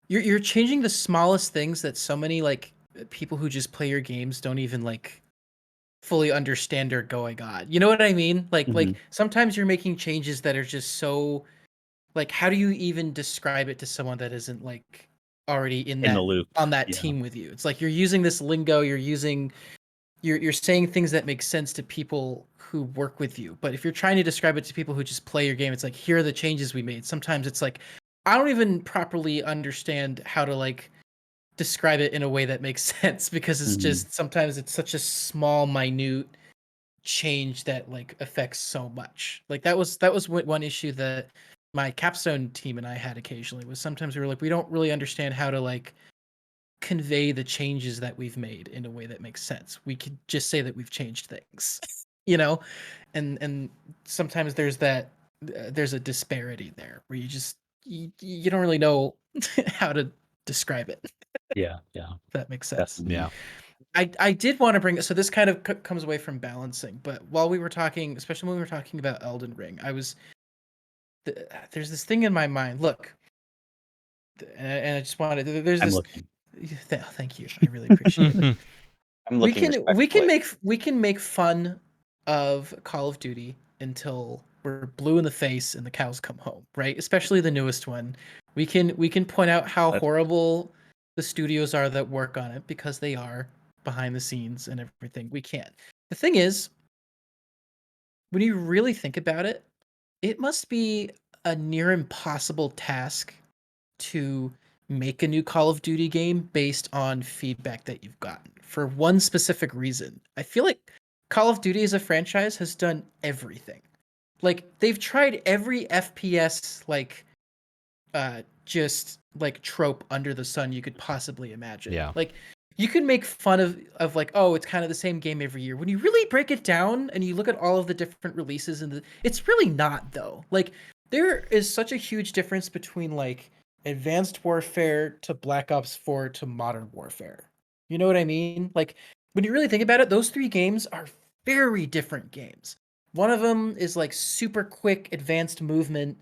the smallest things that so many like people who just play your games don't even like fully understand are going on. You know what I mean? Like sometimes you're making changes that are just so like, how do you even describe it to someone that isn't like already in the loop on that team with you? It's like you're using this lingo, you're saying things that make sense to people who work with you. But if you're trying to describe it to people who just play your game, it's like, here are the changes we made. Sometimes it's like, I don't even properly understand how to like describe it in a way that makes sense, because it's just, sometimes it's such a small, minute change that like affects so much. Like that was one issue that my capstone team and I had occasionally, was sometimes we were like, we don't really understand how to like convey the changes that we've made in a way that makes sense. We could just say that we've changed things, you know, and sometimes there's a disparity there where you don't really know how to describe it. Yeah. If that makes sense. Definitely. Yeah. I did want to bring, so this kind of comes away from balancing, but while we were talking, especially when we were talking about Elden Ring, there's this thing in my mind. Look, and I just wanted, thank you. I really appreciate it. I'm looking. We can make fun of Call of Duty until we're blue in the face and the cows come home, right? Especially the newest one. We can point out how horrible the studios are that work on it, because they are behind the scenes and everything. We can't. The thing is, when you really think about it, it must be a near impossible task to make a new Call of Duty game based on feedback that you've gotten, for one specific reason. I feel like Call of Duty as a franchise has done everything. Like, they've tried every FPS like just like trope under the sun you could possibly imagine. Yeah. Like, you can make fun of like, oh, it's kind of the same game every year. When you really break it down and you look at all of the different releases, it's really not, though. Like, There is such a huge difference between like Advanced Warfare to Black Ops 4 to Modern Warfare. You know what I mean? Like when you really think about it, those three games are very different games. One of them is like super quick advanced movement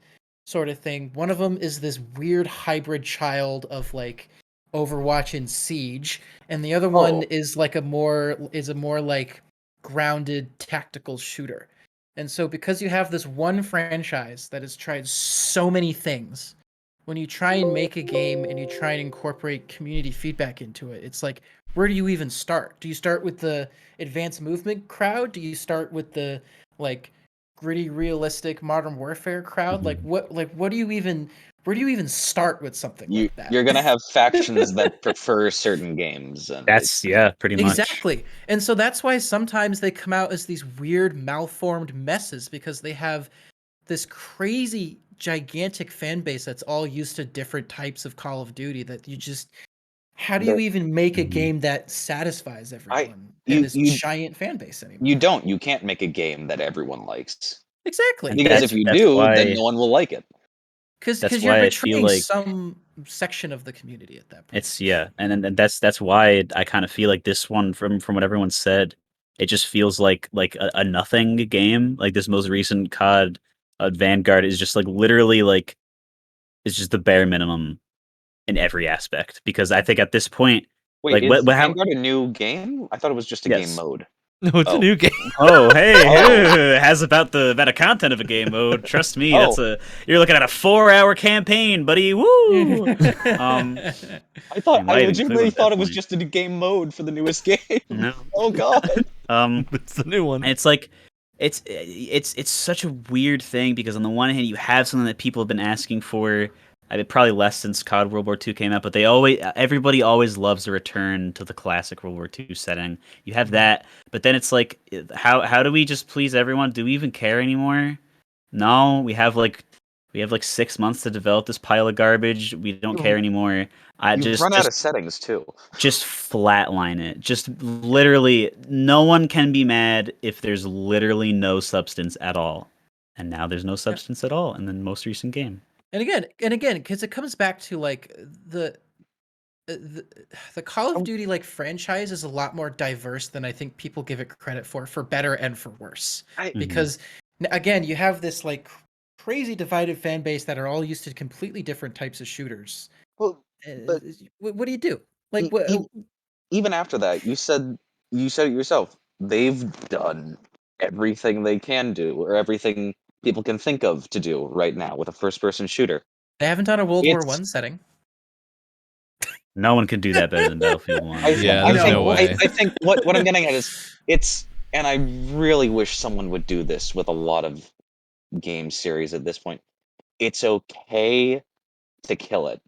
sort of thing. One of them is this weird hybrid child of like Overwatch and Siege, and the other one Oh. is like a more like grounded tactical shooter. And so because you have this one franchise that has tried so many things, when you try and make a game and you try and incorporate community feedback into it, it's like, where do you even start? Do you start with the advanced movement crowd? Do you start with the like gritty, realistic Modern Warfare crowd? What do you even where do you even start with something like that? You're gonna have factions that prefer certain games, and That's pretty much. Exactly. And so that's why sometimes they come out as these weird malformed messes because they have this crazy gigantic fan base that's all used to different types of Call of Duty that you just how do you the- even make a Mhm. game that satisfies everyone in you this you giant fan base anymore? you can't make a game that everyone likes, Exactly. And because if you that's do, then why no one will like it. Because you're I feel betraying like some section of the community at that point. it's and that's why I kind of feel like this one from what everyone said, it just feels like a nothing game. Like this most recent COD, Vanguard is just like literally like it's just the bare minimum in every aspect. Because I think at this point, Wait, like is how Vanguard a new game? I thought it was just a game yes. mode. No, it's a Oh. new game. Oh, hey, Oh. has about the content of a game mode. Trust me, Oh. you're looking at a 4-hour campaign, buddy. Woo! I Might include legitimately at that thought it was point. just a game mode for the newest game. No. Oh god. It's the new one. And it's like it's such a weird thing because on the one hand you have something that people have been asking for. I mean, probably less since COD World War II came out, but everybody always loves a return to the classic World War II setting. You have that, but then it's like, how do we just please everyone? Do we even care anymore? No, we have like 6 months to develop this pile of garbage. We don't care anymore. I You've run out of settings too. just flatline it. Just literally, no one can be mad if there's literally no substance at all. And now there's no substance at all in the most recent game. And again, because it comes back to like the the Call of Duty like franchise is a lot more diverse than I think people give it credit for better and for worse. Mhm. Because again, you have this like crazy divided fan base that are all used to completely different types of shooters. Well, but What do you do? Like e- what? e- even after that, you said it yourself. They've done everything they can do, or everything people can think of to do right now with a first-person shooter. They haven't done a World War It's One setting. No one can do that better than Battlefield 1. Yeah, I there's think no way. I think what I'm getting at is it's, and I really wish someone would do this with a lot of game series at this point. It's okay to kill it.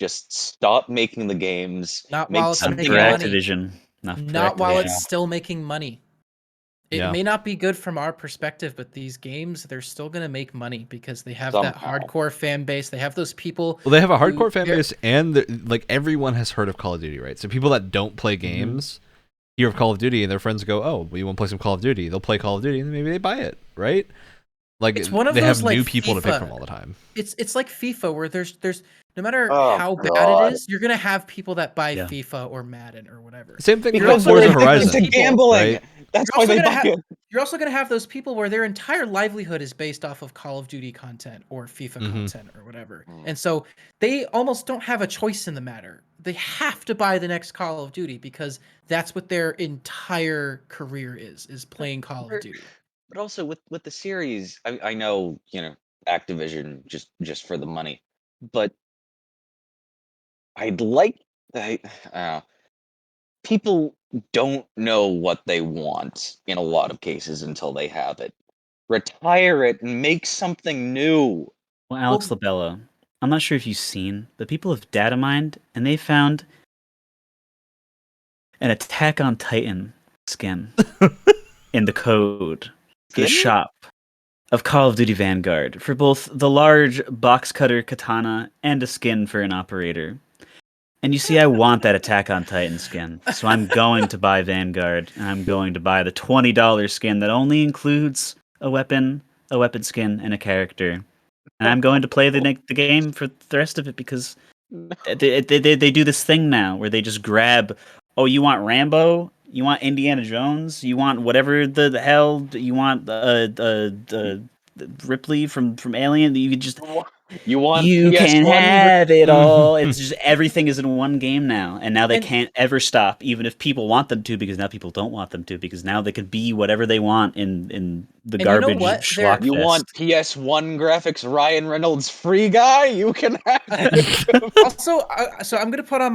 Just stop making the games. Not Make while it's Not something for making else. money. Activision. Not for Not while it's Activision. still making money. It Yeah. may not be good from our perspective, but these games, they're still going to make money because they have that Somehow. hardcore fan base. They have those people. Well, they have a who- hardcore fan they're- base, and like everyone has heard of Call of Duty, right? So people that don't play games hear of Call of Duty, and their friends go, "Oh, well, you want to play some Call of Duty?" They'll play Call of Duty, and maybe they buy it, right? Like It's one of they those, have like, new people to pick FIFA. from all the time. It's like FIFA where there's no matter Oh, how bad God. it is, you're going to have people that buy Yeah. FIFA or Madden or whatever. Same thing You're with also Forza gonna have Horizon, those people- gambling. right? That's You're why also they gonna buy it. You're also going to have those people where their entire livelihood is based off of Call of Duty content or FIFA content or whatever. And so they almost don't have a choice in the matter. They have to buy the next Call of Duty because that's what their entire career is playing Call of Duty. But also with the series, I know, Activision just for the money, but I'd like people don't know what they want in a lot of cases until they have it. Retire it and make something new. Well, Alex Well- Labella, I'm not sure if you've seen, but people have data mined and they found an Attack on Titan skin in the code, the Skin? shop of Call of Duty Vanguard for both the large box cutter katana and a skin for an operator. And you see, I want that Attack on Titan skin, so I'm going to buy Vanguard, and I'm going to buy the $20 skin that only includes a weapon skin, and a character. and I'm going to play the game for the rest of it because they do this thing now where they just grab. Oh, you want Rambo? You want Indiana Jones? You want whatever the hell? You want Ripley from Alien? You just You want you can PS1 have it Mhm. all. It's just everything is in one game now, and now they And- can't ever stop, even if people want them to, because now people don't want them to, because now they could be whatever they want in the And you know garbage what? schlock You want fest. PS1 graphics, Ryan Reynolds free guy? You can have it. Also, so I'm gonna put on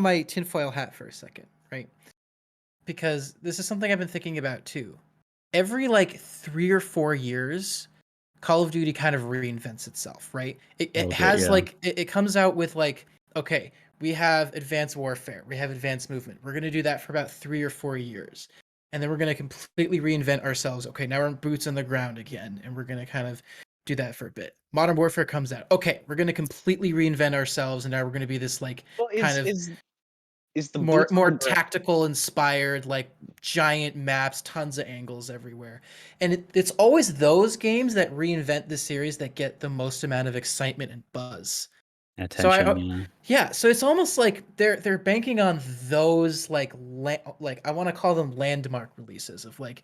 my tinfoil hat for a second, right? Because this is something I've been thinking about too. Every like 3 or 4 years, Call of Duty kind of reinvents itself, right? It has yeah. like it comes out with like, okay, we have advanced warfare, we have advanced movement. We're gonna do that for about 3 or 4 years. And then we're gonna completely reinvent ourselves. Okay, now we're boots on the ground again, and we're gonna kind of do that for a bit. Modern Warfare comes out. Okay, we're gonna completely reinvent ourselves, and now we're gonna be this like Well, kind of is the more boots on the ground? tactical inspired, like giant maps, tons of angles everywhere. And it's always those games that reinvent the series that get the most amount of excitement and buzz. So Attention, yeah. yeah, so it's almost like they're banking on those like like I want to call them landmark releases of like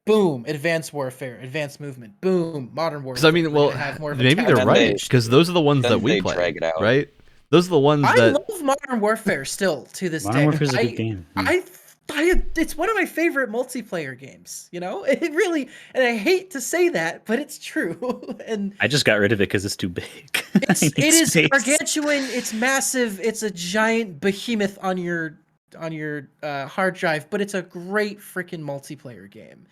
boom, advanced warfare, advanced movement, boom, modern Because I warfare. mean, We're well, gonna have more of a maybe they're then right. they- challenge. Because those are the ones then that we they play, drag it out. right? Those are the ones I that. love Modern Warfare still to this Modern day. Warfare is a good game. It's one of my favorite multiplayer games. You know, it really, and I hate to say that, but it's true. And I just got rid of it because it's too big. it is gargantuan. It's massive. It's a giant behemoth on your hard drive, but it's a great freaking multiplayer game.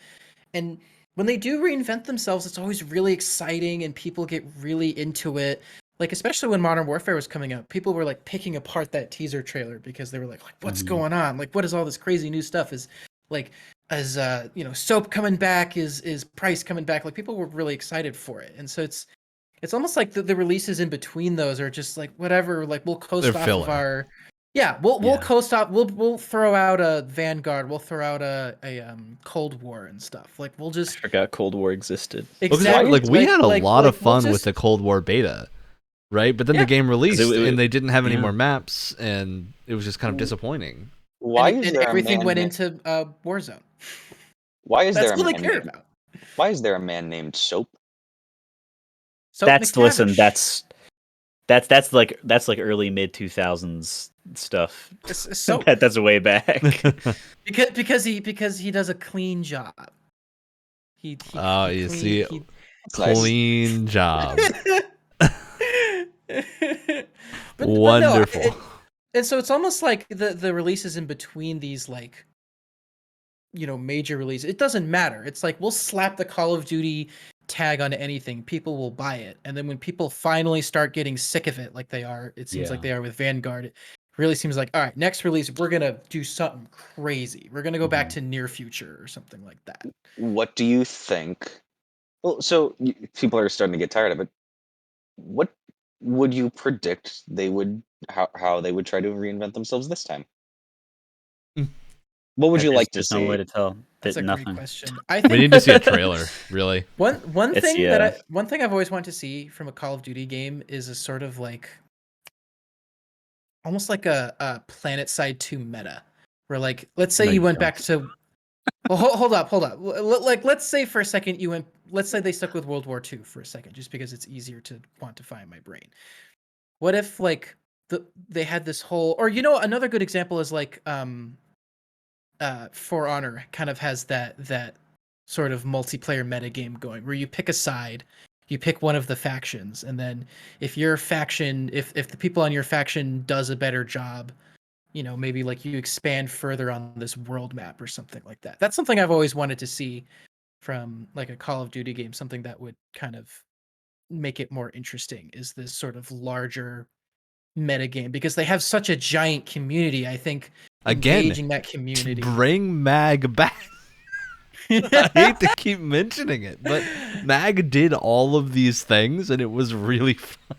And when they do reinvent themselves, it's always really exciting and people get really into it. Like especially when Modern Warfare was coming out, people were like picking apart that teaser trailer because they were like what's going on? Like what is all this crazy new stuff? Is like as Soap coming back, is Price coming back? Like people were really excited for it. And so it's almost like the releases in between those are just like whatever, like we'll coast They're off filler. of our we'll Yeah. coast off. We'll throw out a Vanguard. We'll throw out a Cold War and stuff. Like we'll I just forgot Cold War existed. exactly Like we had a lot of we'll fun with just- the Cold War beta, right? But then Yeah. the game released it- and they didn't have any yeah. more maps, and it was just kind of disappointing. Why and, is and there everything a man went na- into Warzone. Why is That's there a all they man care named about. Why is there a man named Soap? So Listen, McTavish. that's like early mid 2000s stuff. So That's way back. because he does a clean job. He Oh, he you clean- see, he- That's nice. clean job, but wonderful. no, and so it's almost like the releases in between these like major releases. It doesn't matter. It's like we'll slap the Call of Duty tag on anything, people will buy it. And then when people finally start getting sick of it, like it seems like Yeah. they are with Vanguard, it really seems like, all right, next release, we're going to do something crazy. We're going to go back to near future or something like that. What do you think? Well, so people are starting to get tired of it. What would you predict they would how they would try to reinvent themselves this time? What would you like to There's see? no way to tell. That's a Nothing. great question. I think We need to see a trailer, really. one It's- thing yeah. one thing I've always wanted to see from a Call of Duty game is a sort of like almost like a Planet Side 2 meta, where like let's say No, you you went don't. back to well, hold up. Like, let's say for a second let's say they stuck with World War II for a second, just because it's easier to quantify in my brain. What if like they had this whole, or another good example is like For Honor kind of has that sort of multiplayer meta game going, where you pick a side, you pick one of the factions, and then if your faction, if the people on your faction does a better job, maybe like you expand further on this world map or something like that. That's something I've always wanted to see from like a Call of Duty game, something that would kind of make it more interesting, is this sort of larger meta game, because they have such a giant community. I think Again, engaging that community. Bring Mag back. I hate to keep mentioning it, but Mag did all of these things, and it was really fun.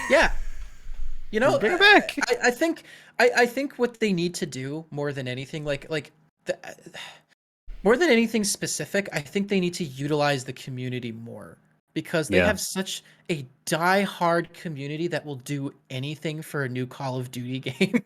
Yeah. Bring it back. I think what they need to do more than anything, more than anything specific, I think they need to utilize the community more because they Yeah. have such a die-hard community that will do anything for a new Call of Duty game.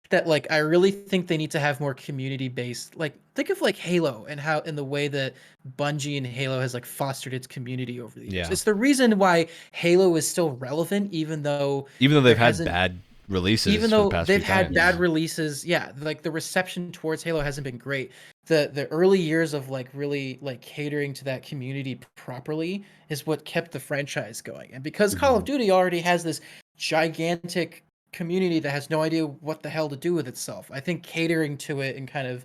That like I really think they need to have more community based. Like think of like Halo and how in the way that Bungie and Halo has like fostered its community over the years. Yeah. It's the reason why Halo is still relevant, even though there they've had hasn't bad releases even for the though past they've few had times. bad releases. Yeah, like the reception towards Halo hasn't been great. The early years of like really like catering to that community properly is what kept the franchise going. And because Call of Mhm. Duty already has this gigantic community that has no idea what the hell to do with itself, I think catering to it and kind of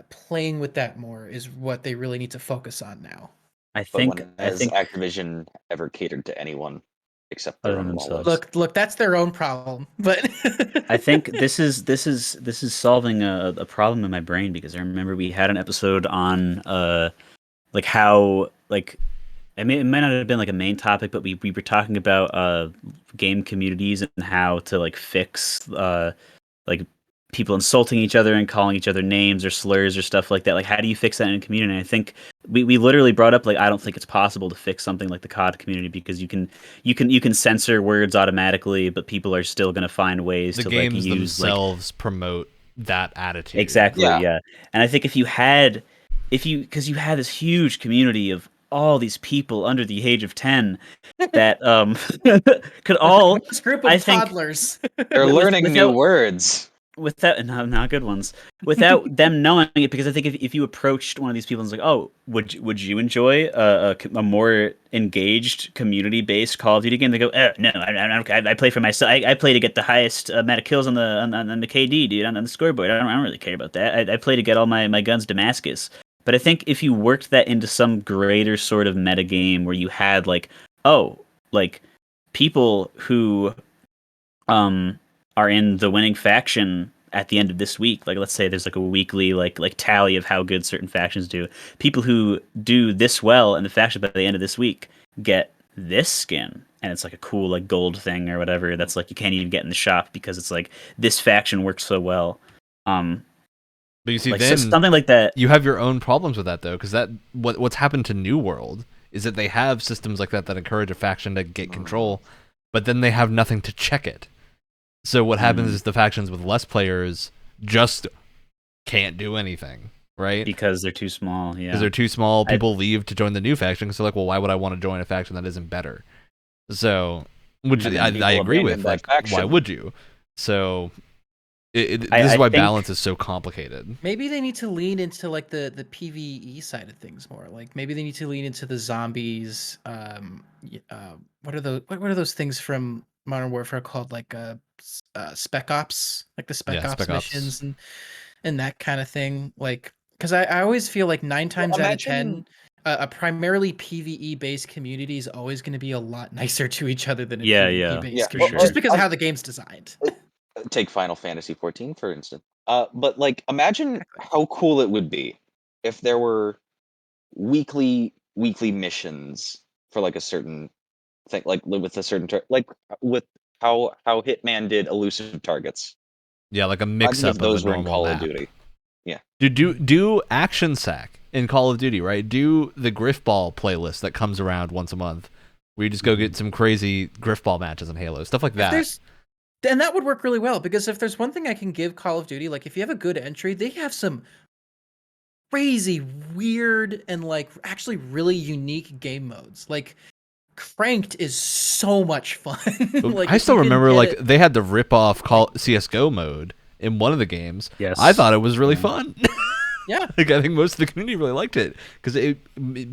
playing with that more is what they really need to focus on now. I But think when I has think Activision ever catered to anyone except other their than own themselves. wallets? Look, that's their own problem. But I think this is solving a problem in my brain because I remember we had an episode on like how like I mean it might not have been like a main topic, but we were talking about game communities and how to like fix like people insulting each other and calling each other names or slurs or stuff like that. Like, how do you fix that in a community? And I think we literally brought up like I don't think it's possible to fix something like the COD community because you can censor words automatically, but people are still going to find ways The to like games use like themselves promote that attitude. exactly Yeah. yeah. And I think if you because you had this huge community of all these people under the age of 10 that could all this group I of think toddlers. They're learning new without words. without not good ones without them knowing it because I think if you approached one of these people and was like, oh, would you enjoy a more engaged community based Call of Duty game? They go, no, I play for myself. I play to get the highest amount of kills on the KD, dude, on the scoreboard. I don't really care about that. I play to get all my guns Damascus. But I think if you worked that into some greater sort of meta game where you had like, oh, like people who um are in the winning faction at the end of this week, like let's say there's like a weekly like tally of how good certain factions do, people who do this well in the faction by the end of this week get this skin, and it's like a cool like gold thing or whatever that's like you can't even get in the shop because it's like this faction works so well. um But you see, like then something like that. you have your own problems with that though, because what's happened to New World is that they have systems like that that encourage a faction to get control, but then they have nothing to check it. So what happens is the factions with less players just can't do anything, right? Because they're too small. Yeah, Because they're too small. People leave to join the new faction because they're like, well, why would I want to join a faction that isn't better? So, which And then I people agree abandon with. that Like, why faction. would you? So, this I is why think- balance is so complicated. Maybe they need to lean into like the PvE side of things more. Like maybe they need to lean into the zombies. What are those things from Modern Warfare called? Like Spec Ops, like the Spec Yeah, Ops Spec Ops. missions and that kind of thing. Like because I always feel like 9 times out of 10. A primarily PvE based community is always going to be a lot nicer to each other than a Yeah, PvP yeah, based Yeah, community, sure. just because of how the game's designed. Take Final Fantasy 14 for instance. But like, imagine Exactly. how cool it would be if there were weekly missions for like a certain thing, like with a certain like with how Hitman did elusive targets. Yeah, like a Imagine mix if up of those the were in normal Call map. of Duty. Do action sack in Call of Duty, right? Do the Griffball playlist that comes around once a month, where you just go get some crazy Griffball matches in Halo, stuff like that. And that would work really well because if there's one thing I can give Call of Duty, like if you have a good entry, they have some crazy, weird, and like actually really unique game modes. Like Cranked is so much fun. Like I if still you can remember get like it- they had the rip off CS:GO mode in one of the games. Yes. I thought it was really Yeah. fun. Yeah. Like I think most of the community really liked it because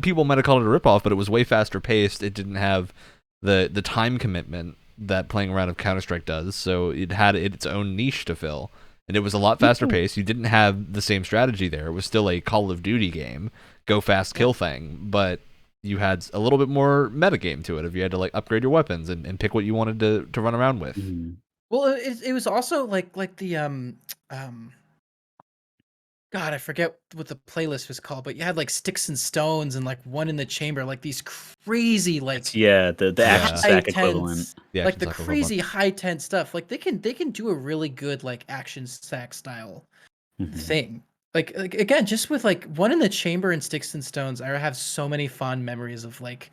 people might have called it a ripoff, but it was way faster paced. It didn't have the time commitment that playing around of Counter-Strike does, so it had its own niche to fill, and it was a lot faster paced. You didn't have the same strategy there. It was still a Call of Duty game, go fast, kill thing, but you had a little bit more metagame to it if you had to like upgrade your weapons and pick what you wanted to run around with. Mhm. Well, it was also like the God, I forget what the playlist was called, but you had like Sticks and Stones and like One in the Chamber, like these crazy like Yeah, the action high stack tense, equivalent. The like action the stack equivalent. crazy high tense stuff. Like they can do a really good like action stack style Mhm. thing. like again, just with like One in the Chamber and Sticks and Stones, I have so many fond memories of like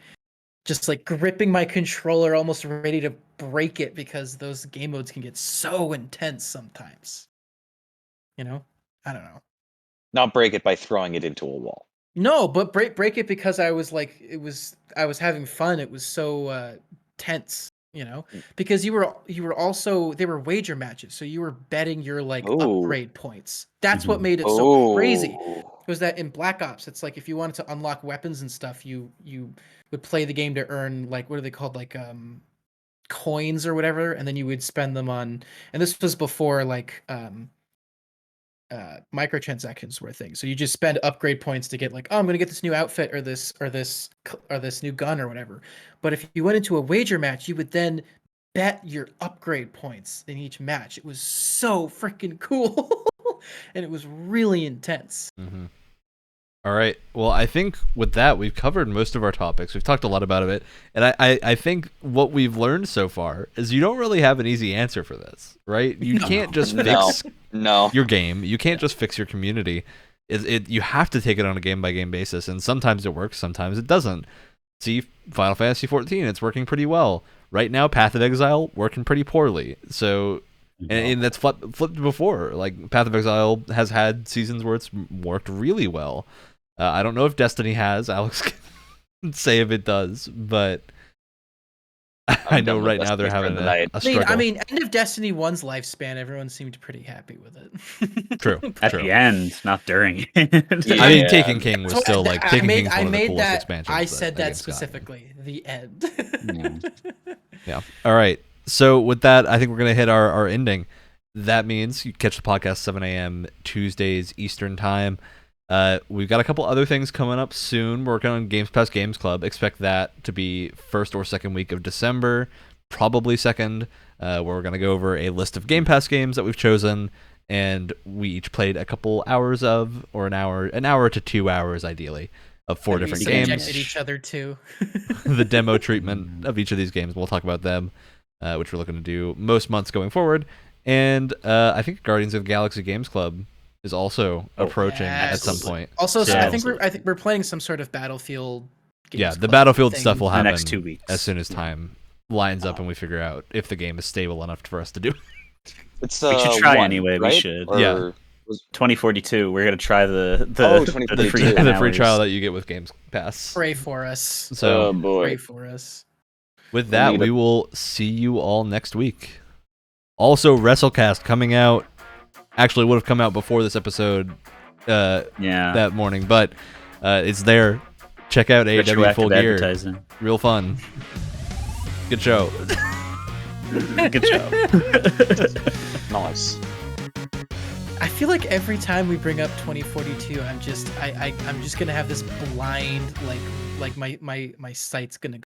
just like gripping my controller, almost ready to break it because those game modes can get so intense sometimes. You know, I don't know. Not break it by throwing it into a wall. No, but break it because I was like I was having fun. It was so tense, you know, because you were also they were wager matches, so you were betting your like Ooh. upgrade points. That's what made it so crazy. Was that in Black Ops, it's like if you wanted to unlock weapons and stuff, you would play the game to earn like what are they called, like coins or whatever, and then you would spend them on, and this was before like microtransactions were a thing. So you just spend upgrade points to get like, oh, I'm gonna get this new outfit or this new gun or whatever. But if you went into a wager match, you would then bet your upgrade points in each match. It was so freaking cool. And it was really intense. Mm-hmm. All right. Well, I think with that, we've covered most of our topics. We've talked a lot about it. And I think what we've learned so far is you don't really have an easy answer for this, right? You can't just fix your game. You can't just fix your community. You have to take it on a game-by-game basis. And sometimes it works, sometimes it doesn't. See Final Fantasy XIV, it's working pretty well. Right now, Path of Exile, working pretty poorly. So... And that's flipped before. Like, Path of Exile has had seasons where it's worked really well. I don't know if Destiny has. Alex can say if it does, but I know right now they're having a struggle. I mean, end of Destiny 1's lifespan, everyone seemed pretty happy with it. True. At the end, not during it. I mean, Taken King was still like Taken King's one of the coolest expansions. I said that specifically. The end. Yeah. All right. So with that, I think we're going to hit our ending. That means you catch the podcast 7 a.m. Tuesdays Eastern Time. We've got a couple other things coming up soon. We're working on Games Pass Games Club. Expect that to be first or second week of December, probably second, where we're going to go over a list of Game Pass games that we've chosen, and we each played a couple hours of, or an hour to 2 hours ideally, of 4 different games. We subjected each other to the demo treatment of each of these games. We'll talk about them, which we're looking to do most months going forward. And I think Guardians of the Galaxy Games Club is also approaching at some point. Also, I think we're playing some sort of Battlefield. Games the Battlefield thing. stuff will happen the next 2 weeks as soon as time lines up and we figure out if the game is stable enough for us to do. We should try anyway. Right? We should. Yeah. 2042. We're gonna try the free trial that you get with Games Pass. Pray for us. So pray for us. With that, we will see you all next week. Also, WrestleCast coming out. Actually, would have come out before this episode that morning, but it's there. Check out AEW Full Gear. Real fun. Good show. Good show. Nice. I feel like every time we bring up 2042, I'm just gonna have this blind like my sight's gonna